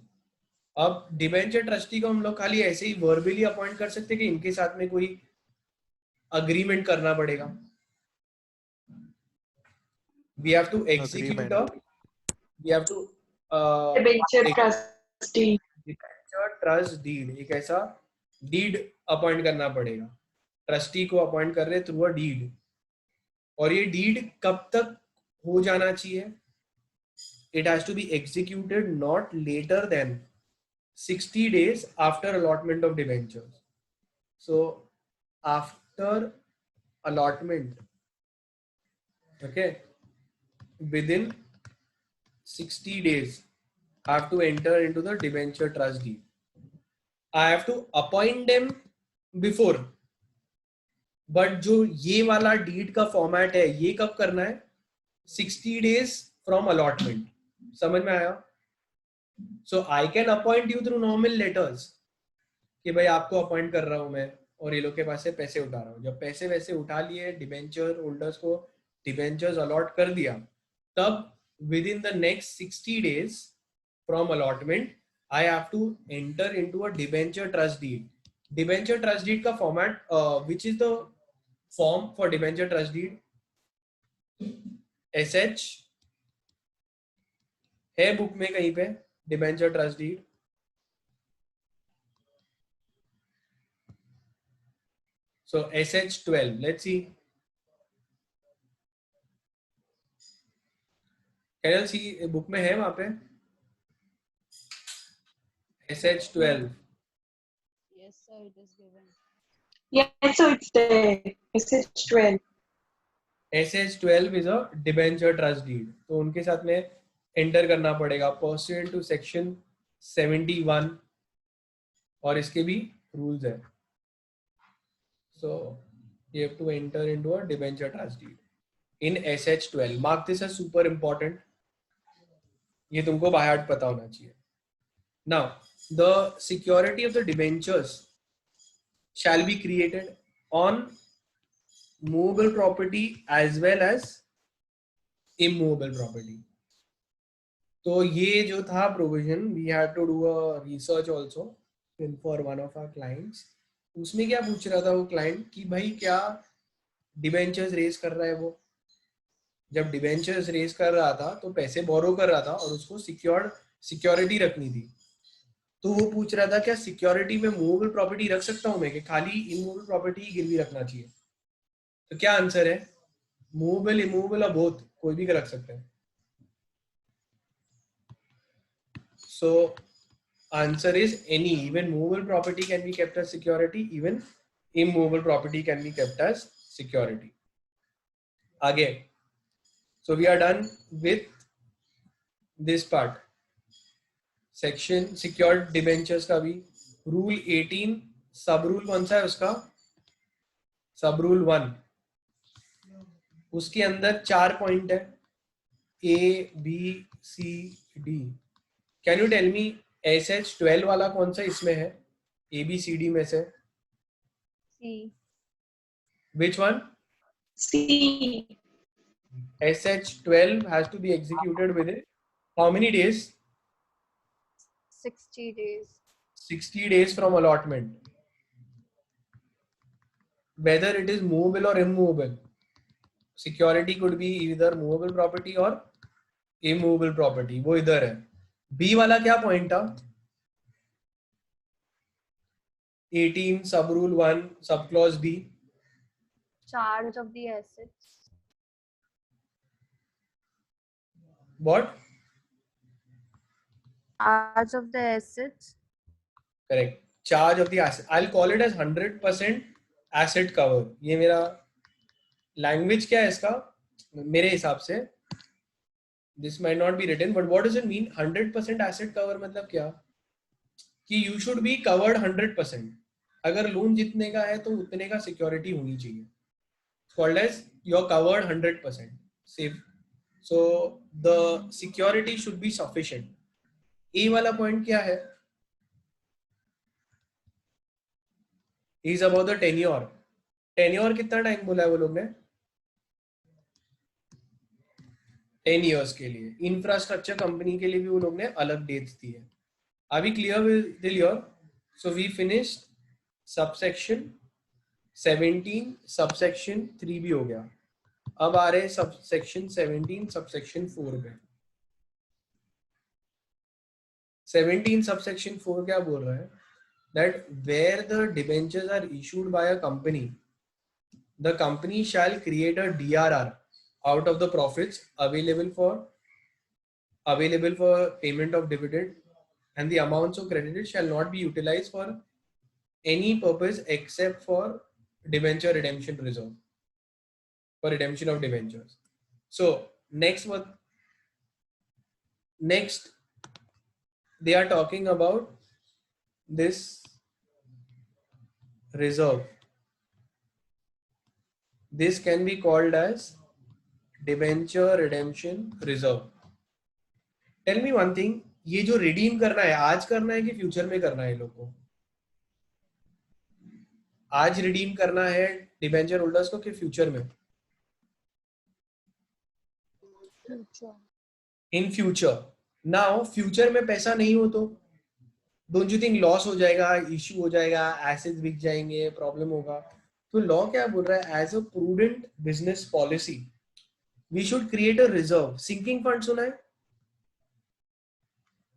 अब डिबेंचर ट्रस्टी को हम लोग खाली ऐसे ही वर्बली अपॉइंट कर सकते कि इनके साथ में कोई अग्रीमेंट करना पड़ेगा. We have to execute we have to debenture trustee. Debenture trust deed, एक ऐसा डीड अपॉइंट करना पड़ेगा. ट्रस्टी को अपॉइंट कर रहे थ्रू अ डीड. और ये डीड कब तक हो जाना चाहिए? It has to be executed not later than 60 days after allotment of debentures. So after allotment, okay, within 60 days I have to enter into the debenture trust deed. I have to appoint them before. But जो ये वाला deed का format है, ये कब करना है? 60 days from allotment. समझ में आया? So I can appoint you through normal letters कि भाई आपको अपॉइंट कर रहा हूं मैं और ये लोग के पास से पैसे उठा रहा हूं. जब पैसे वैसे उठा लिए, डिबेंचर होल्डर्स को डिबेंचर्स अलॉट कर दिया, तब within the next 60 days from allotment I have to enter into a debenture trust deed. Debenture trust deed का format, which is the form for debenture trust deed? SH है book में कहीं पे debenture trust deed? So SH12, let's see. Can you see book में है वहां पे SH12? Yes, sir, it is given. Yes, so it's there. SH12. SH12 is a debenture trust deed. तो उनके साथ में एंटर करना पड़ेगा pursuant to section 71 और इसके भी रूल्स है. So you have to enter into a debenture trust deed in SH12. Mark this as super important. ये तुमको by heart पता होना चाहिए. Now the security of the debentures shall be created on movable property as well as immovable property. तो ये जो था provision, we had to do a research also for one of our clients. उसमें क्या पूछ रहा था वो client कि भाई क्या debentures raise कर रहा है वो. जब debentures raise कर रहा था तो पैसे borrow कर रहा था और उसको security रखनी थी. तो वो पूछ रहा था क्या सिक्योरिटी में मूवेबल प्रॉपर्टी रख सकता हूं मैं कि खाली इमूवेबल प्रॉपर्टी ही गिरवी रखना चाहिए? तो क्या आंसर है? मूवेबल, इमूवेबल और बोथ, कोई भी रख सकते हैं. So answer is any. Even movable property can be kept as security, even immovable property can be kept as security. आगे, so we are done with this part. Section secured debentures का भी rule 18, सब rule कौन सा है उसका? सब rule 1. उसके अंदर 4 पॉइंट है, A, B, C, D. Can you tell me SH12 वाला कौन सा इसमें है ABCD में से? C. Which one? C. SH12 has to be executed within how many days? 60 days. 60 days from allotment. Whether it is movable or immovable, security could be either movable property or immovable property. वो इधर है. B वाला क्या point था? 18 सब rule 1 sub clause B. Charge of the assets. What? Charge of the assets. Correct. Charge of the asset. I'll call it as 100% asset cover. ये मेरा language क्या है इसका? मेरे हिसाब से this might not be written, but what does it mean? 100% asset cover मतलब क्या? कि you should be covered 100%. अगर लोन जितने का है तो उतने का सिक्योरिटी होनी चाहिए. It's called as you're covered 100%. Safe. So the security should be sufficient. A वाला पॉइंट क्या है? Is about the tenure. Tenure कितना टाइम बोला है वो लोग ने? 10 years के लिए. इंफ्रास्ट्रक्चर कंपनी के लिए भी वो लोग ने अलग डेट्स दी है. Are we clear with here? So we finished subsection 17, subsection 3 भी हो गया. अब आ रहे subsection 17, subsection 4 पे. 17 subsection 4 क्या बोल रहा है? That where the debentures are issued by a company, the company shall create a DRR out of the profits available for payment of dividend, and the amounts so credited shall not be utilized for any purpose except for debenture redemption reserve, for redemption of debentures. So next they are talking about this reserve. This can be called as debenture redemption reserve. Tell me one thing, ये जो redeem करना है आज करना है कि future में करना है? लोगों को आज redeem करना है डिबेंचर होल्डर्स को कि फ्यूचर में? In future. Now फ्यूचर में पैसा नहीं हो तो डोंट यू थिंक लॉस हो जाएगा, इश्यू हो जाएगा, एसेट्स बिक जाएंगे, प्रॉब्लम होगा? तो लॉ क्या बोल रहा है? As a prudent business policy we should create a reserve. Sinking fund सुना है?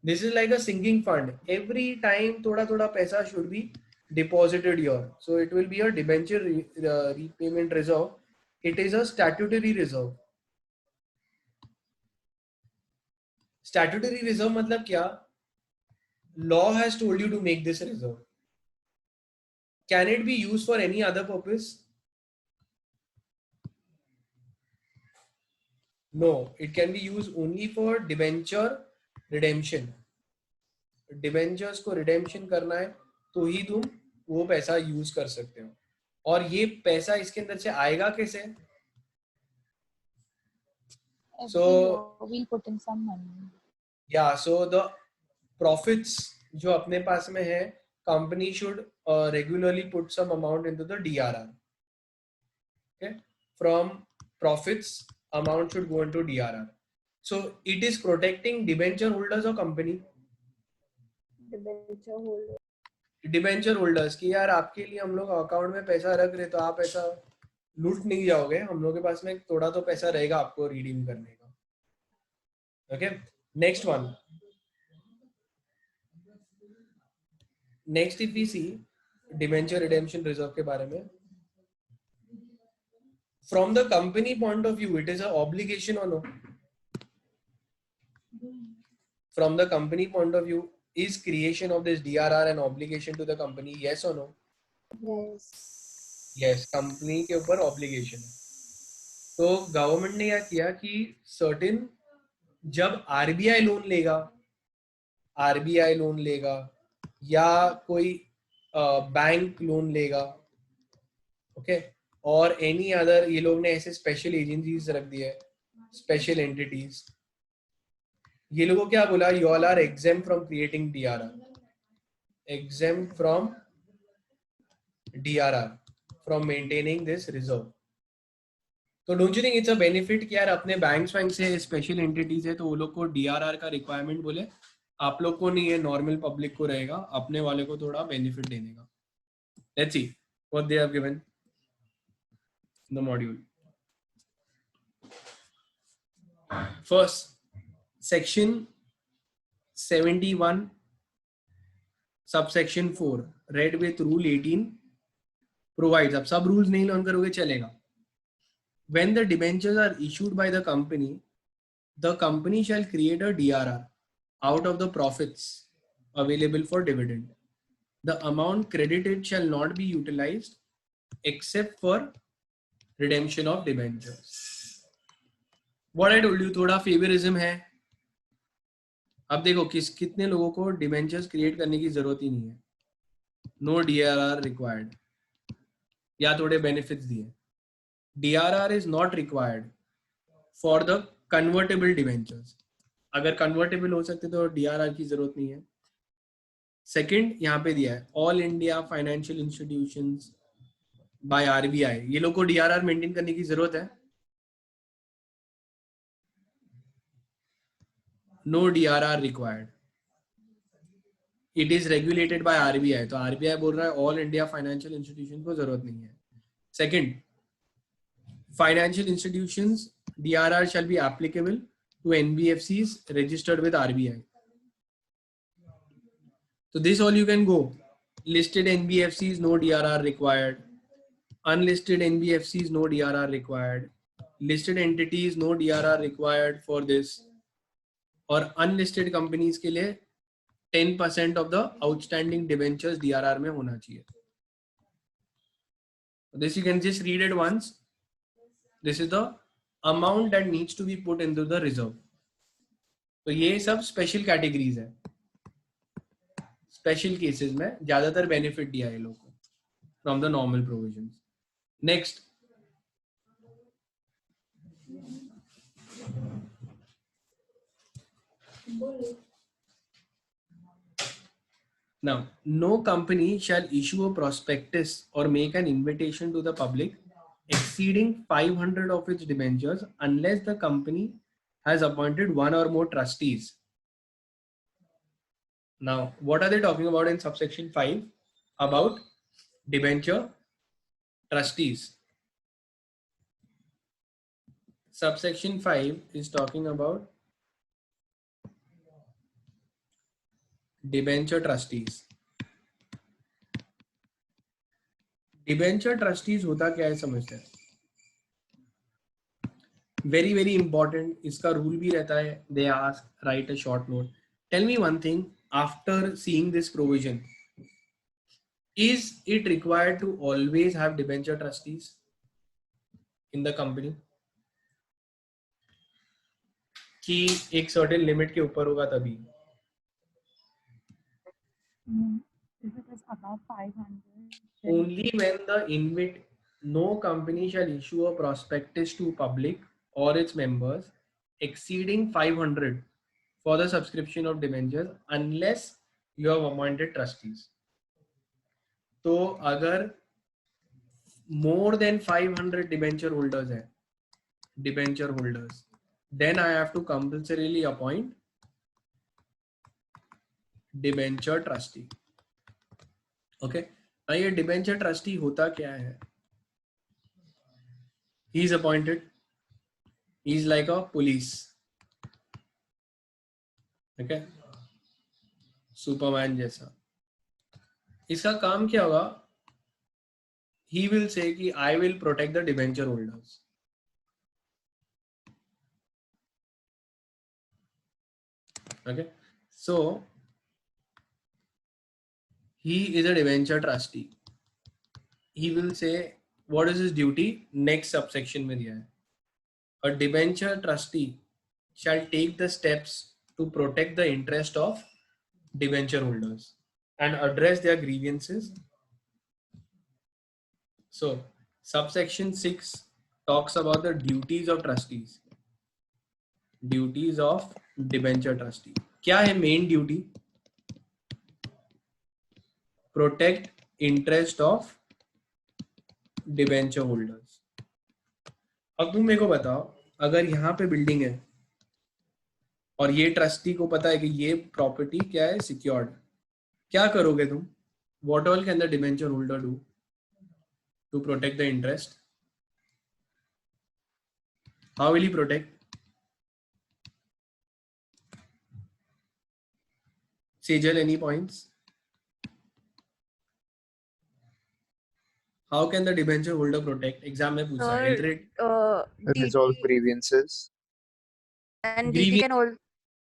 This is like a sinking fund. Every time thoda paisa should be deposited here. So it will be a debenture repayment reserve. It is a statutory reserve. Statutory reserve मतलब क्या? Law has told you to make this reserve. Can it be used for any other purpose? No, it can be used only for debenture redemption. Debentures को redemption करना है तो ही तुम वो पैसा use कर सकते हो. और ये पैसा इसके अंदर से आएगा कैसे? Every So year we'll put in some money. yeah, so the profits जो अपने पास में है, company should regularly put some amount into the DRR. Okay, from profits amount should go into DRR. So it is protecting debenture holders or company? Debenture holder. Debenture holders की यार आपके लिए हम लोग अकाउंट में पैसा रख रहे तो आप ऐसा लूट नहीं जाओगे, हम लोग के पास में थोड़ा तो पैसा रहेगा आपको रिडीम करने का. Okay, next one. Next if we see debenture redemption reserve के बारे में, from the company point of view it is a obligation और no? From the company point of view, is creation of this DRR an obligation to the company? Yes or no? Yes. Yes, company के ऊपर obligation है. तो government ने क्या किया कि certain जब RBI लोन लेगा, RBI लोन लेगा या कोई बैंक लोन लेगा, ओके, और एनी अदर, ये लोग ने ऐसे स्पेशल एजेंसीज रख दिए, स्पेशल एंटिटीज. ये लोगों को क्या बोला? You all are exempt from creating DRR, exempt from DRR, from maintaining this reserve. तो don't you think it's a benefit कि यार अपने बैंक्स वैंक से स्पेशल एंटिटीज है तो वो लोग को डीआरआर का रिक्वायरमेंट बोले, आप लोग को नहीं है, नॉर्मल पब्लिक को रहेगा, अपने वाले को थोड़ा बेनिफिट देने का. Let's see what they have given in the module. First, section 71 subsection 4 read with rule 18 provides, अब सब रूल्स नहीं लर्न करोगे चलेगा. When the debentures are issued by the company shall create a DRR out of the profits available for dividend. The amount credited shall not be utilized except for redemption of debentures. What I told you, थोड़ा favouritism है. अब देखो कितने लोगों को debentures create करने की जरूरत ही नहीं है, नो डीआरआर रिक्वायर्ड, या थोड़े बेनिफिट्स दिए. DRR is not required for the convertible debentures. अगर कन्वर्टेबल हो सकते तो डीआरआर की जरूरत नहीं है. सेकंड, यहाँ पे दिया है all India financial institutions by RBI, ये लोग को डीआरआर मेंटेन करने की जरूरत है? No DRR required. It is regulated by RBI. तो RBI बोल रहा है ऑल इंडिया फाइनेंशियल इंस्टीट्यूशन को जरूरत नहीं है. Second, financial institutions DRR shall be applicable to NBFCs registered with RBI. So this all you can go. Listed NBFCs no DRR required. Unlisted NBFCs no DRR required. Listed entities no DRR required for this. और unlisted companies के लिए 10% of the outstanding debentures DRR में होना चाहिए. This you can just read it once. This is the amount that needs to be put into the reserve. तो ये सब special categories है, स्पेशल केसेस में ज्यादातर बेनिफिट दिया है लोगों को from the normal provisions. Next, now, no company shall issue a prospectus or make an invitation to the public exceeding 500 of its debentures unless the company has appointed one or more trustees. Now, what are they talking about in subsection 5? About debenture trustees. Subsection 5 is talking about debenture trustees. Debenture trustees होता क्या है समझते हैं? Very very important, इसका rule भी रहता है। They ask write a short note, tell me one thing, after seeing this provision, is it required to always have debenture trustees in the company? कि एक सर्टेन लिमिट के ऊपर होगा तभी। If it is above 500, Only when the invite, no company shall issue a prospectus to public or its members exceeding 500 for the subscription of debentures unless you have appointed trustees. तो अगर more than 500 debenture holders है, debenture holders, then I have to compulsorily appoint debenture trustee. Okay, now ये debenture trustee होता क्या है? He is appointed. He is like a police. Okay, Superman जैसा। इसका काम क्या होगा? He will say कि I will protect the debenture holders. Okay, so he is a debenture trustee. He will say what is his duty? Next subsection में दिया है। A debenture trustee shall take the steps to protect the interest of debenture holders and address their grievances. So subsection 6 talks about the duties of trustees. Duties of debenture trustee. क्या है main duty? Protect interest of debenture holders. अब तुम मेरे को बताओ, अगर यहाँ पे बिल्डिंग है और ये ट्रस्टी को पता है कि ये प्रॉपर्टी क्या है, सिक्योर्ड, क्या करोगे तुम? What all can the debenture holder do to protect the interest? How will he protect? Sejal, any points? How can the debenture holder protect? Exam में पूछा है. Iterate. Resolve grievances. And DT can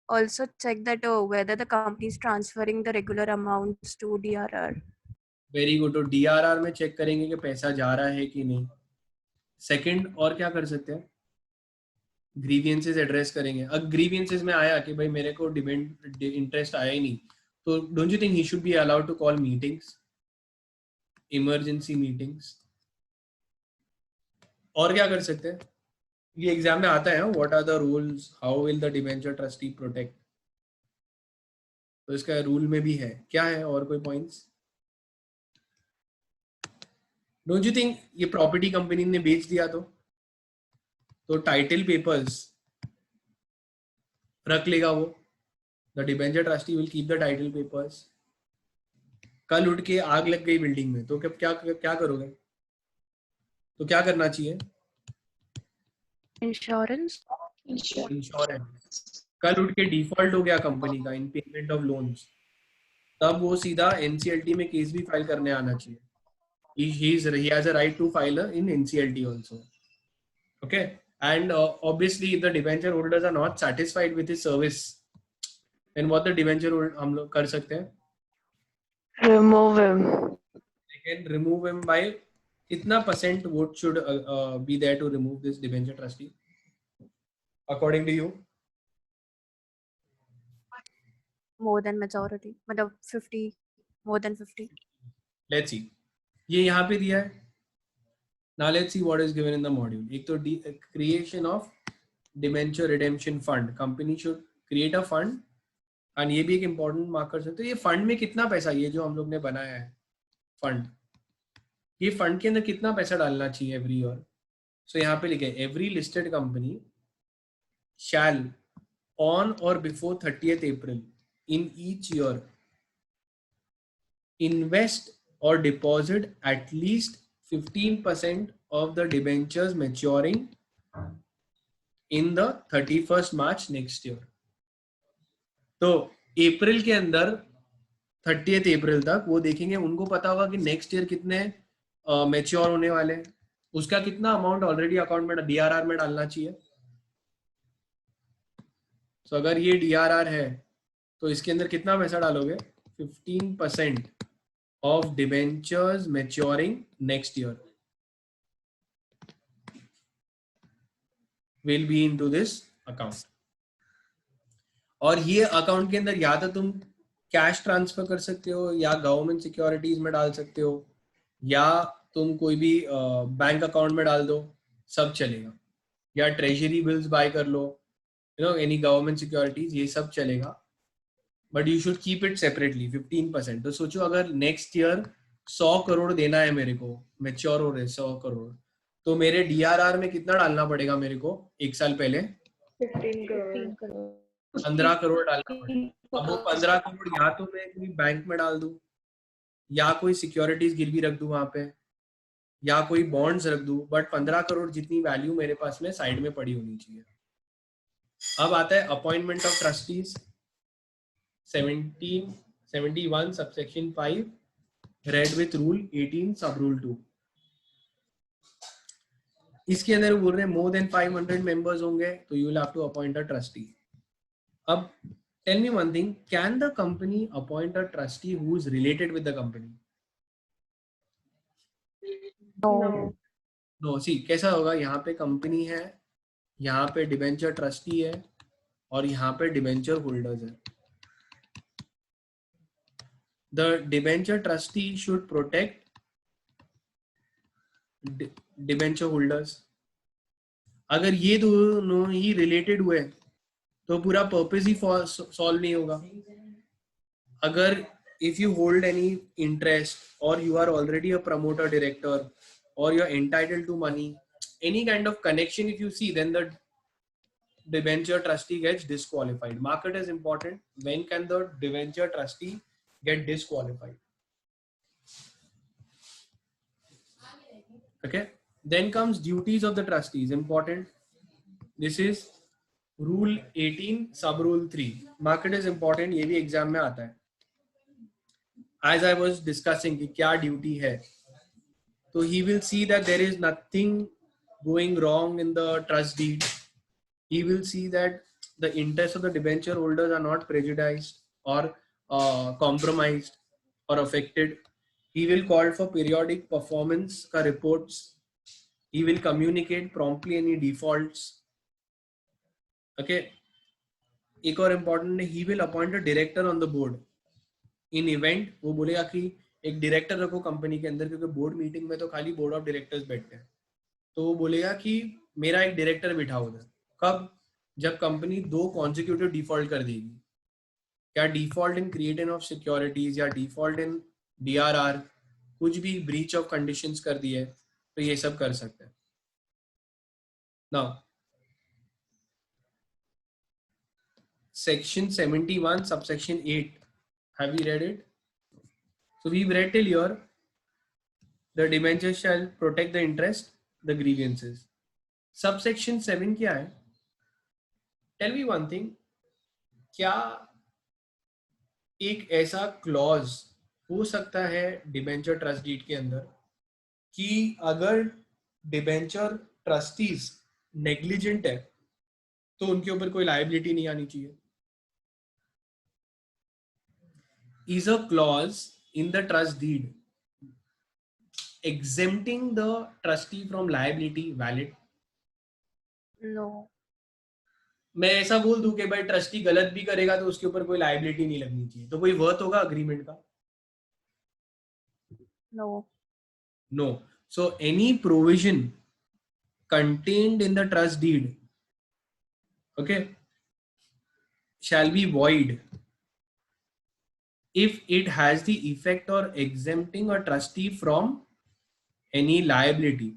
also check that whether the company is transferring the regular amounts to DRR. Very good. तो DRR में check करेंगे कि पैसा जा रहा है कि नहीं. सेकंड और क्या कर सकते हैं? ग्रीवियंसेस एड्रेस करेंगे. अब ग्रीवियंसेस में आया कि भाई मेरे को डिबेंट इंटरेस्ट आया ही नहीं, तो don't you think he should be allowed to call meetings, emergency meetings? और क्या कर सकते हैं? ये एग्जाम में आता है, what are the rules, how will the debenture trustee protect? तो इसका रूल में भी है. क्या है और कोई पॉइंट्स? डोंट यू थिंक ये प्रॉपर्टी कंपनी ने बेच दिया तो टाइटल पेपर्स रख लेगा वो, the debenture trustee will keep the title papers. कल उठ के आग लग गई बिल्डिंग में तो क्या करोगे? तो क्या करना चाहिए? Insurance. इंश्योरेंस. कल उठ के डिफॉल्ट हो गया कंपनी का इन पेमेंट ऑफ लोन्स, तब वो सीधा एनसीएलटी में केस भी फाइल करने आना चाहिए. He has a right to file in NCLT also. Okay, and obviously if the debenture holders are not satisfied with his service, then what the debenture holder हम लोग कर सकते हैं? Remove him. They can remove him by कितना % vote should be there to remove this debenture trustee according to you? More than majority, मतलब 50, more than 50. Let's see. ये यहाँ पे दिया है. Now let's see what is given in the module. एक तो creation of debenture redemption fund. Company should create a fund. And ये भी एक important mark कर सकते हो. ये fund में कितना पैसा, ये जो हम लोग ने बनाया है fund, ये fund के अंदर कितना पैसा डालना चाहिए every year? So यहाँ पे लिखे every listed company shall on or before 30th April in each year invest or deposit at least 15% of the debentures maturing in the 31st March next year. तो अप्रैल के अंदर 30th अप्रैल तक वो देखेंगे, उनको पता होगा कि नेक्स्ट ईयर कितने मैच्योर होने वाले हैं, उसका कितना अमाउंट ऑलरेडी अकाउंट में DRR में डालना चाहिए। तो अगर ये DRR है तो इसके अंदर कितना पैसा डालोगे, 15% of debentures maturing next year will be into this account. और ये अकाउंट के अंदर या तो तुम कैश ट्रांसफर कर सकते हो, या गवर्नमेंट सिक्योरिटीज में डाल सकते हो, या तुम कोई भी बैंक अकाउंट में डाल दो, सब चलेगा, या ट्रेजरी बिल्स बाय कर लो, you know any government securities, ये सब चलेगा, but you should keep it separately 15%। तो सोचो अगर नेक्स्ट ईयर 100 करोड़ देना है मेरे को, मैच्योर हो रहे 100 करोड़, तो मेरे DRR में कितना डालना पड़ेगा मेरे को एक साल पहले? 15 करोड़। 15 करोड़ डालना पड़ेगा। अब वो 15 करोड़ या तो मैं कोई बैंक में डाल दूं, या कोई सिक्योरिटीज गिरवी रख दूं वहां पे, या कोई बॉन्ड्स रख दूं, बट 15 करोड़ जितनी वैल्यू मेरे पास में साइड में पड़ी होनी चाहिए। अब आता है appointment of trustees, 71 subsection 5 red with rule 18 सब रूल 2। इसके अंदर बोल रहे हैं मोर देन 500 मेंबर्स होंगे तो you will have to appoint a trustee. अब tell me one thing, can the company appoint a trustee who is related with the company? No. See कैसा होगा, यहाँ पे कंपनी है, यहाँ पे डिबेंचर ट्रस्टी है, और यहाँ पे डिबेंचर होल्डर्स है। The debenture trustee should protect debenture holders. अगर ये दोनों ही रिलेटेड हुए तो पूरा पर्पस ही सॉल्व नहीं होगा। अगर if you hold any interest or you are already a promoter director or you are entitled to money, any kind of connection if you see, then the debenture trustee gets disqualified. Market is important. When can the debenture trustee get disqualified? Okay, then comes duties of the trustees, important. This is rule 18 sub rule 3. Market is important, ये भी exam में आता है। As I was discussing कि क्या duty है, तो he will see that there is nothing going wrong in the trust deed. He will see that the interests of the debenture holders are not prejudiced or compromised or affected. He will call for periodic performance का reports. He will communicate promptly any defaults. Okay. एक और important है, he will appoint a director on the board. In event वो बोलेगा कि एक director रखो company के अंदर, क्योंकि बोर्ड मीटिंग में तो खाली बोर्ड ऑफ डायरेक्टर्स बैठते हैं, तो वो बोलेगा कि मेरा एक डायरेक्टर बिठाओ उधर। कब? जब कंपनी 2 कॉन्जिक्यूटिव डिफॉल्ट कर देगी, क्या default in creating of securities या डिफॉल्ट इन DRR, कुछ भी ब्रीच ऑफ कंडीशंस कर दी है, तो ये सब कर सकते हैं। Now section 71 subsection 8, have we read it? So we've read till here. The debenture shall protect the interest, the grievances. Subsection 7 क्या है? Tell me one thing. क्या एक ऐसा क्लॉज हो सकता है डिबेंचर ट्रस्ट डीड के अंदर कि अगर डिबेंचर ट्रस्टीज नेग्लिजेंट है तो उनके ऊपर कोई लायबिलिटी नहीं आनी चाहिए? Is a clause in the trust deed exempting the trustee from liability valid? No. मैं ऐसा बोल दूं कि भाई ट्रस्टी गलत भी करेगा तो उसके ऊपर कोई लायबिलिटी नहीं लगनी चाहिए, तो कोई वर्थ होगा अग्रीमेंट का? No. No. So any provision contained in the trust deed, okay, shall be void if it has the effect or exempting a trustee from any liability.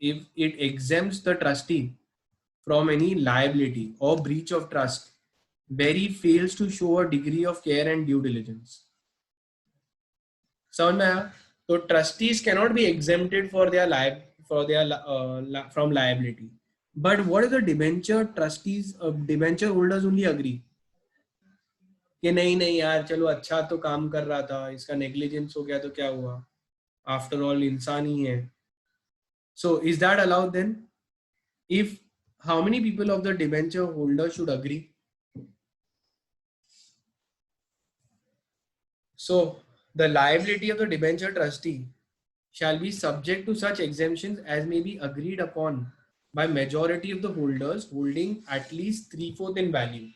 If it exempts the trustee from any liability or breach of trust where he fails to show a degree of care and due diligence. समझ में आया? तो trustees cannot be exempted for their from liability. But what if the debenture trustees, debenture holders only agree? कि नहीं नहीं यार चलो अच्छा तो काम कर रहा था, इसका नेग्लिजेंस हो गया तो क्या हुआ, आफ्टर ऑल इंसान ही है. So is that allowed then? If how many people of the debenture holder should agree? So the liability of the debenture trustee shall be subject to such exemptions as may be agreed upon by majority of the holders holding at least 3/4 in value.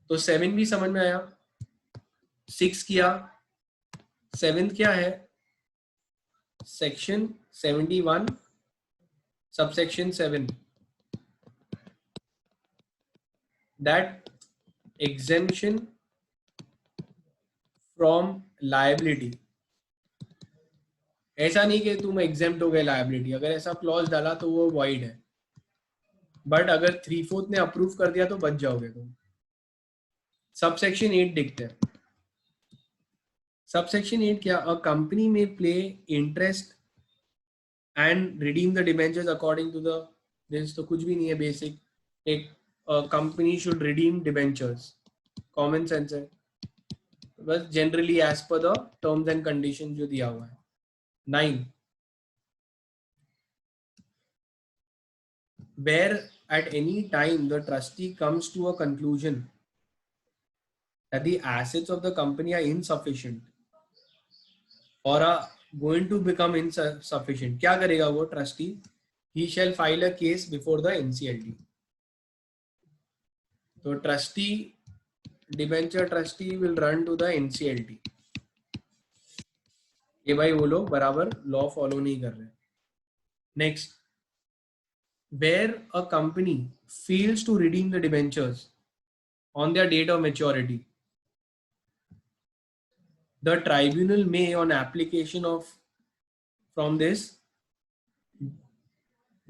तो 7 भी समझ में आया, 6 किया, 7th क्या है, section 71 subsection 7 that exemption from liability. ऐसा नहीं कि तुम एग्जेम्प्ट हो गए लायबिलिटी, अगर ऐसा क्लॉज डाला तो वो वॉइड है, बट अगर 3/4 ने अप्रूव कर दिया तो बच जाओगे तुम. सबसेक्शन 8 देखते हैं. सबसेक्शन 8 क्या, अ कंपनी में play interest and redeem the debentures according to the this. तो कुछ भी नहीं है, बेसिक एक company should redeem debentures, common sense है बस, generally as per the terms and condition जो दिया हुआ है. 9, where at any time the trustee comes to a conclusion that the assets of the company are insufficient or are going to become insufficient, क्या करेगा वो trustee? He shall file a case before the NCLT. तो trustee, debenture trustee will run to the NCLT. ये भाई वो लोग बराबर law follow नहीं कर रहे. Next, where a company fails to redeem the debentures on their date of maturity, the tribunal may, on application of from this,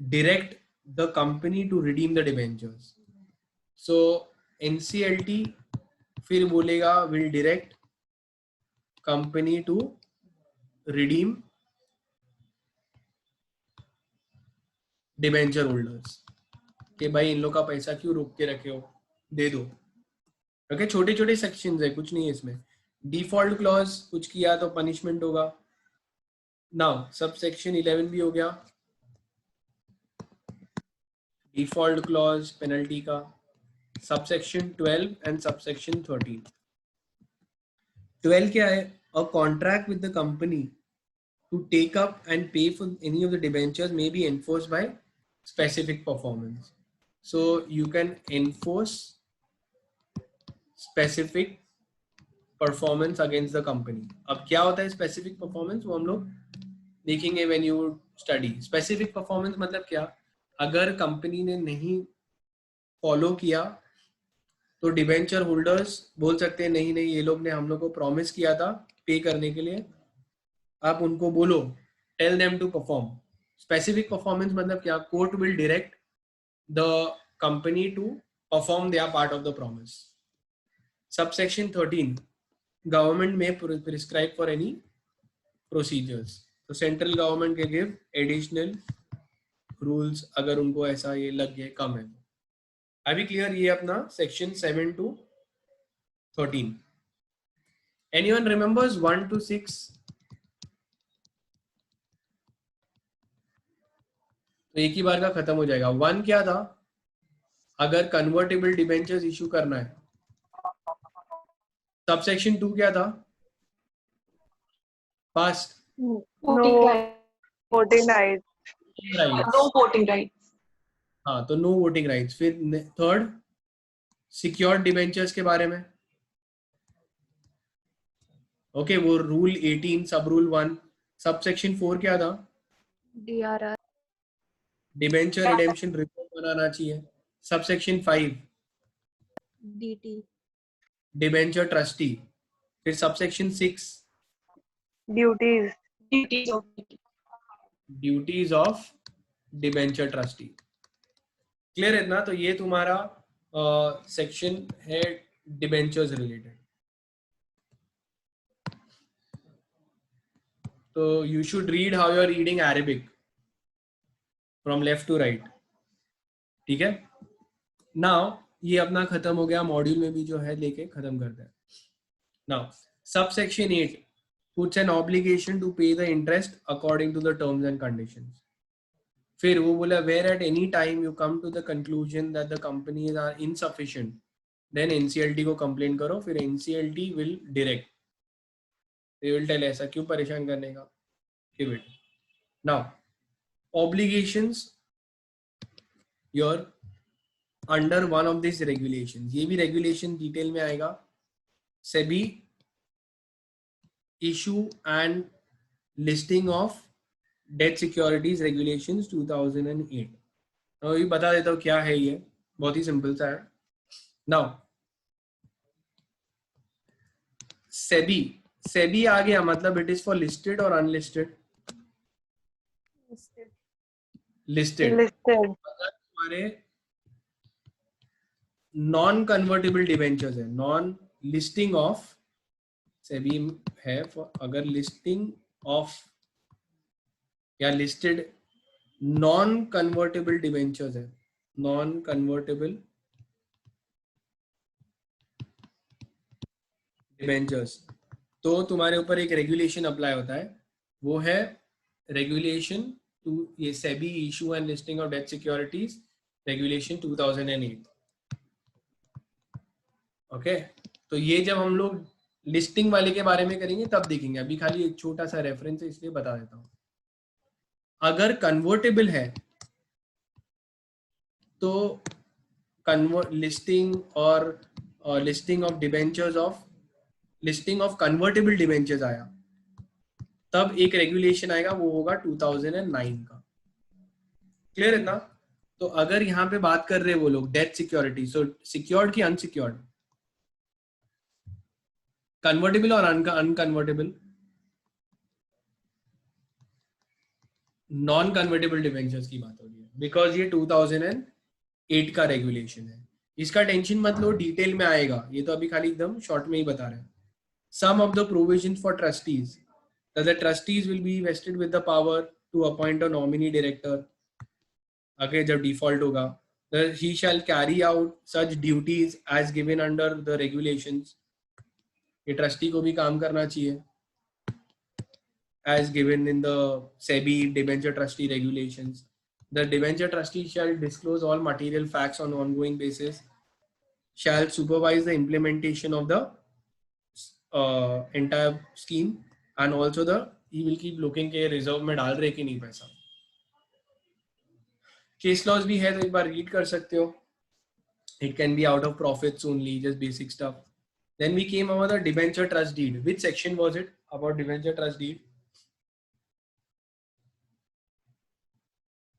direct the company to redeem the debentures. So NCLT फिर बोलेगा will direct company to redeem debenture holders कि भाई इन लोग का पैसा क्यों रोक के रखे हो, दे दो. ओके, छोटे छोटे सेक्शंस है, कुछ नहीं है इसमें. डिफॉल्ट क्लॉज कुछ किया तो पनिशमेंट होगा. नाउ सब सेक्शन 11 भी हो गया, डिफॉल्ट क्लॉज पेनल्टी का. Subsection 12 and subsection 13. 12 क्या है, a contract with the company to take up and pay for any of the debentures may be enforced by specific performance. So you can enforce specific performance against the company. अब क्या होता है specific performance, वो हम लोग देखेंगे when you study. Specific performance मतलब क्या, अगर कंपनी ने नहीं फॉलो किया तो डिबेंचर होल्डर्स बोल सकते हैं नहीं नहीं ये लोग ने हम लोग को प्रॉमिस किया था पे करने के लिए, आप उनको बोलो, tell them to perform. Specific performance मतलब क्या, court will direct the company to perform their part of the promise. Subsection 13, government में प्रिस्क्राइब फॉर एनी प्रोसीजर्स. तो सेंट्रल गवर्नमेंट के गिव एडिशनल रूल्स अगर उनको ऐसा ये लग गए कम है. अभी क्लियर, ये अपना section 7 to 13. Anyone remembers 1 to 6? तो एक ही बार का खत्म हो जाएगा. 1 क्या था, अगर कन्वर्टेबल डिबेंचर्स इशू करना है. सबसेक्शन 2 क्या था, fast, Voting rights. voting rights. No voting rights. हाँ तो नो वोटिंग राइट्स. फिर थर्ड, सिक्योर्ड डिबेंचर्स के बारे में. ओके, वो रूल 18 सब रूल 1. सबसेक्शन 4 क्या था, DRR. डिबेंचर रिडेम्पशन रिपोर्ट बनाना चाहिए. Subsection 5 DT. Debenture trustee. फिर subsection 6 Duties. Duties of duties of debenture trustee. Clear है ना? तो ये तुम्हारा सेक्शन है डिबेंचर्स रिलेटेड. तो you should read how you are reading Arabic from left to right. ठीक है. नाउ ये अपना खत्म हो गया, मॉड्यूल में भी जो है लेके खत्म करते हैं. Now subsection 8 puts an obligation to pay the interest according to the terms and conditions. फिर वो बोला where at any time you come to the conclusion that the companies are insufficient, then NCLT को complain करो, फिर NCLT will direct. They will tell ऐसा क्यों परेशान करने का, give it. Now obligations your under one of these regulations, ये भी regulation detail में आएगा. SEBI issue and listing of debt securities regulations 2008. तो ये बता देता हूँ क्या है, ये बहुत ही सिंपल सा है. नाउ सेबी आ गया, मतलब इट इज फॉर लिस्टेड और अनलिस्टेड. लिस्टेड अगर तुम्हारे नॉन कन्वर्टेबल डिवेंचर्स है, नॉन लिस्टिंग ऑफ सेबी है for अगर लिस्टिंग ऑफ या लिस्टेड नॉन कन्वर्टेबल डिवेंचर्स है, नॉन कन्वर्टेबल डिवेंचर्स, तो तुम्हारे ऊपर एक रेगुलेशन अप्लाई होता है, वो है रेगुलेशन टू ये SEBI issue and listing of debt securities regulation 2008. Okay, तो ये जब हम लोग लिस्टिंग वाले के बारे में करेंगे तब देखेंगे, अभी खाली एक छोटा सा रेफरेंस है इसलिए बता देता हूं. अगर कन्वर्टेबल है तो लिस्टिंग और listing of debentures of listing of convertible debentures आया, तब एक रेगुलेशन आएगा, वो होगा 2009 का. क्लियर है ना? तो अगर यहाँ पे बात कर रहे हैं वो लोग डेट सिक्योरिटी, सो सिक्योर्ड की अनसिक्योर्ड, कन्वर्टेबल और अनकन्वर्टेबल, नॉन कन्वर्टेबल डिबेंचर्स की बात हो रही है, बिकॉज ये 2008 का रेगुलेशन है. इसका टेंशन मत लो, डिटेल में आएगा, ये तो अभी खाली एकदम शॉर्ट में ही बता रहे हैं. Some of the provisions for trustees, that the trustees will be vested with the power to appoint a nominee director. Okay, जब default होगा, he shall carry out such duties as given under the regulations. ये trustee को भी काम करना चाहिए as given in the SEBI debenture trustee regulations. The debenture trustee shall disclose all material facts on ongoing basis, shall supervise the implementation of the entire scheme, and also he will keep looking के reserve में डाल रहे कि नहीं पैसा. Case laws भी है तो एक बार रीड कर सकते हो. It can be out of profits only, just basic stuff. Then we came over the debenture trust deed. Which section was it about debenture trust deed?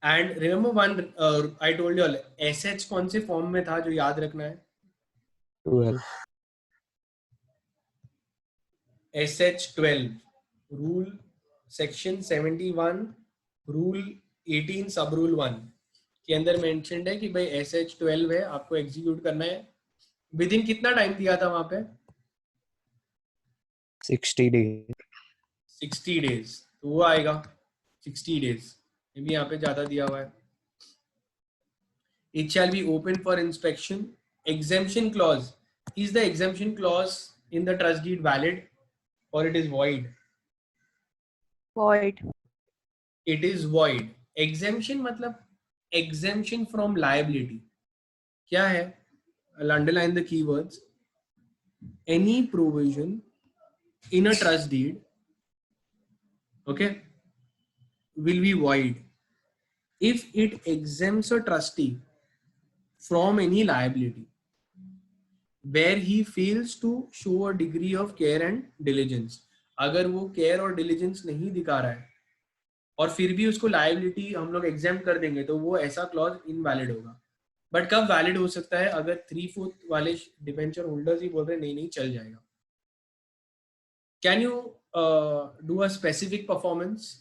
And remember one, I told you all, assets कौन से form में था जो याद रखना है? 12. SH12 rule section 71 rule 18 सब rule 1 के अंदर मेंशन्ड है कि भाई SH12 है, आपको एग्जीक्यूट करना है. विद इन कितना टाइम दिया था वहां पे? 60 days. 60 days, तो वो आएगा 60 days. ये भी यहाँ पे ज्यादा दिया हुआ है. It shall be open for inspection. Exemption clause. Is the exemption clause in the trust deed valid or it is void? Void. It is void. Exemption मतलब exemption from liability. क्या है? I'll underline the keywords. Any provision in a trust deed, okay, will be void if it exempts a trustee from any liability where he fails to show a degree of care and diligence. अगर वो care और diligence नहीं दिखा रहा है और फिर भी उसको लायबिलिटी हम लोग एग्जेम्प्ट कर देंगे, तो वो ऐसा क्लॉज इनवैलिड होगा. बट कब वैलिड हो सकता है? अगर 3/4 वाले डिबेंचर होल्डर्स ही बोल रहे नहीं चल जाएगा. Can you do a specific performance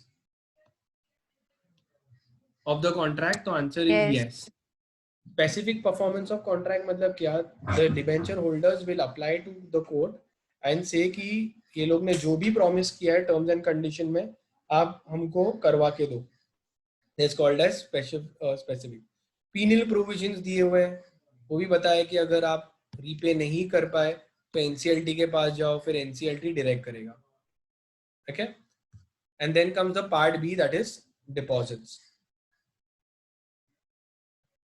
of the contract? तो answer is yes. Specific performance of contract मतलब क्या? The debenture holders will apply to the court and say कि ये लोग ने जो भी प्रॉमिस किया है टर्म्स एंड कंडीशन में, आप हमको करवा के दो. It's called as specific. Penal provisions दिए हुए हैं, वो भी बताया कि अगर आप रीपे नहीं कर पाए तो एनसीएलटी के पास जाओ, फिर एनसीएलटी डायरेक्ट करेगा. Okay, and then comes the part B, that is deposits.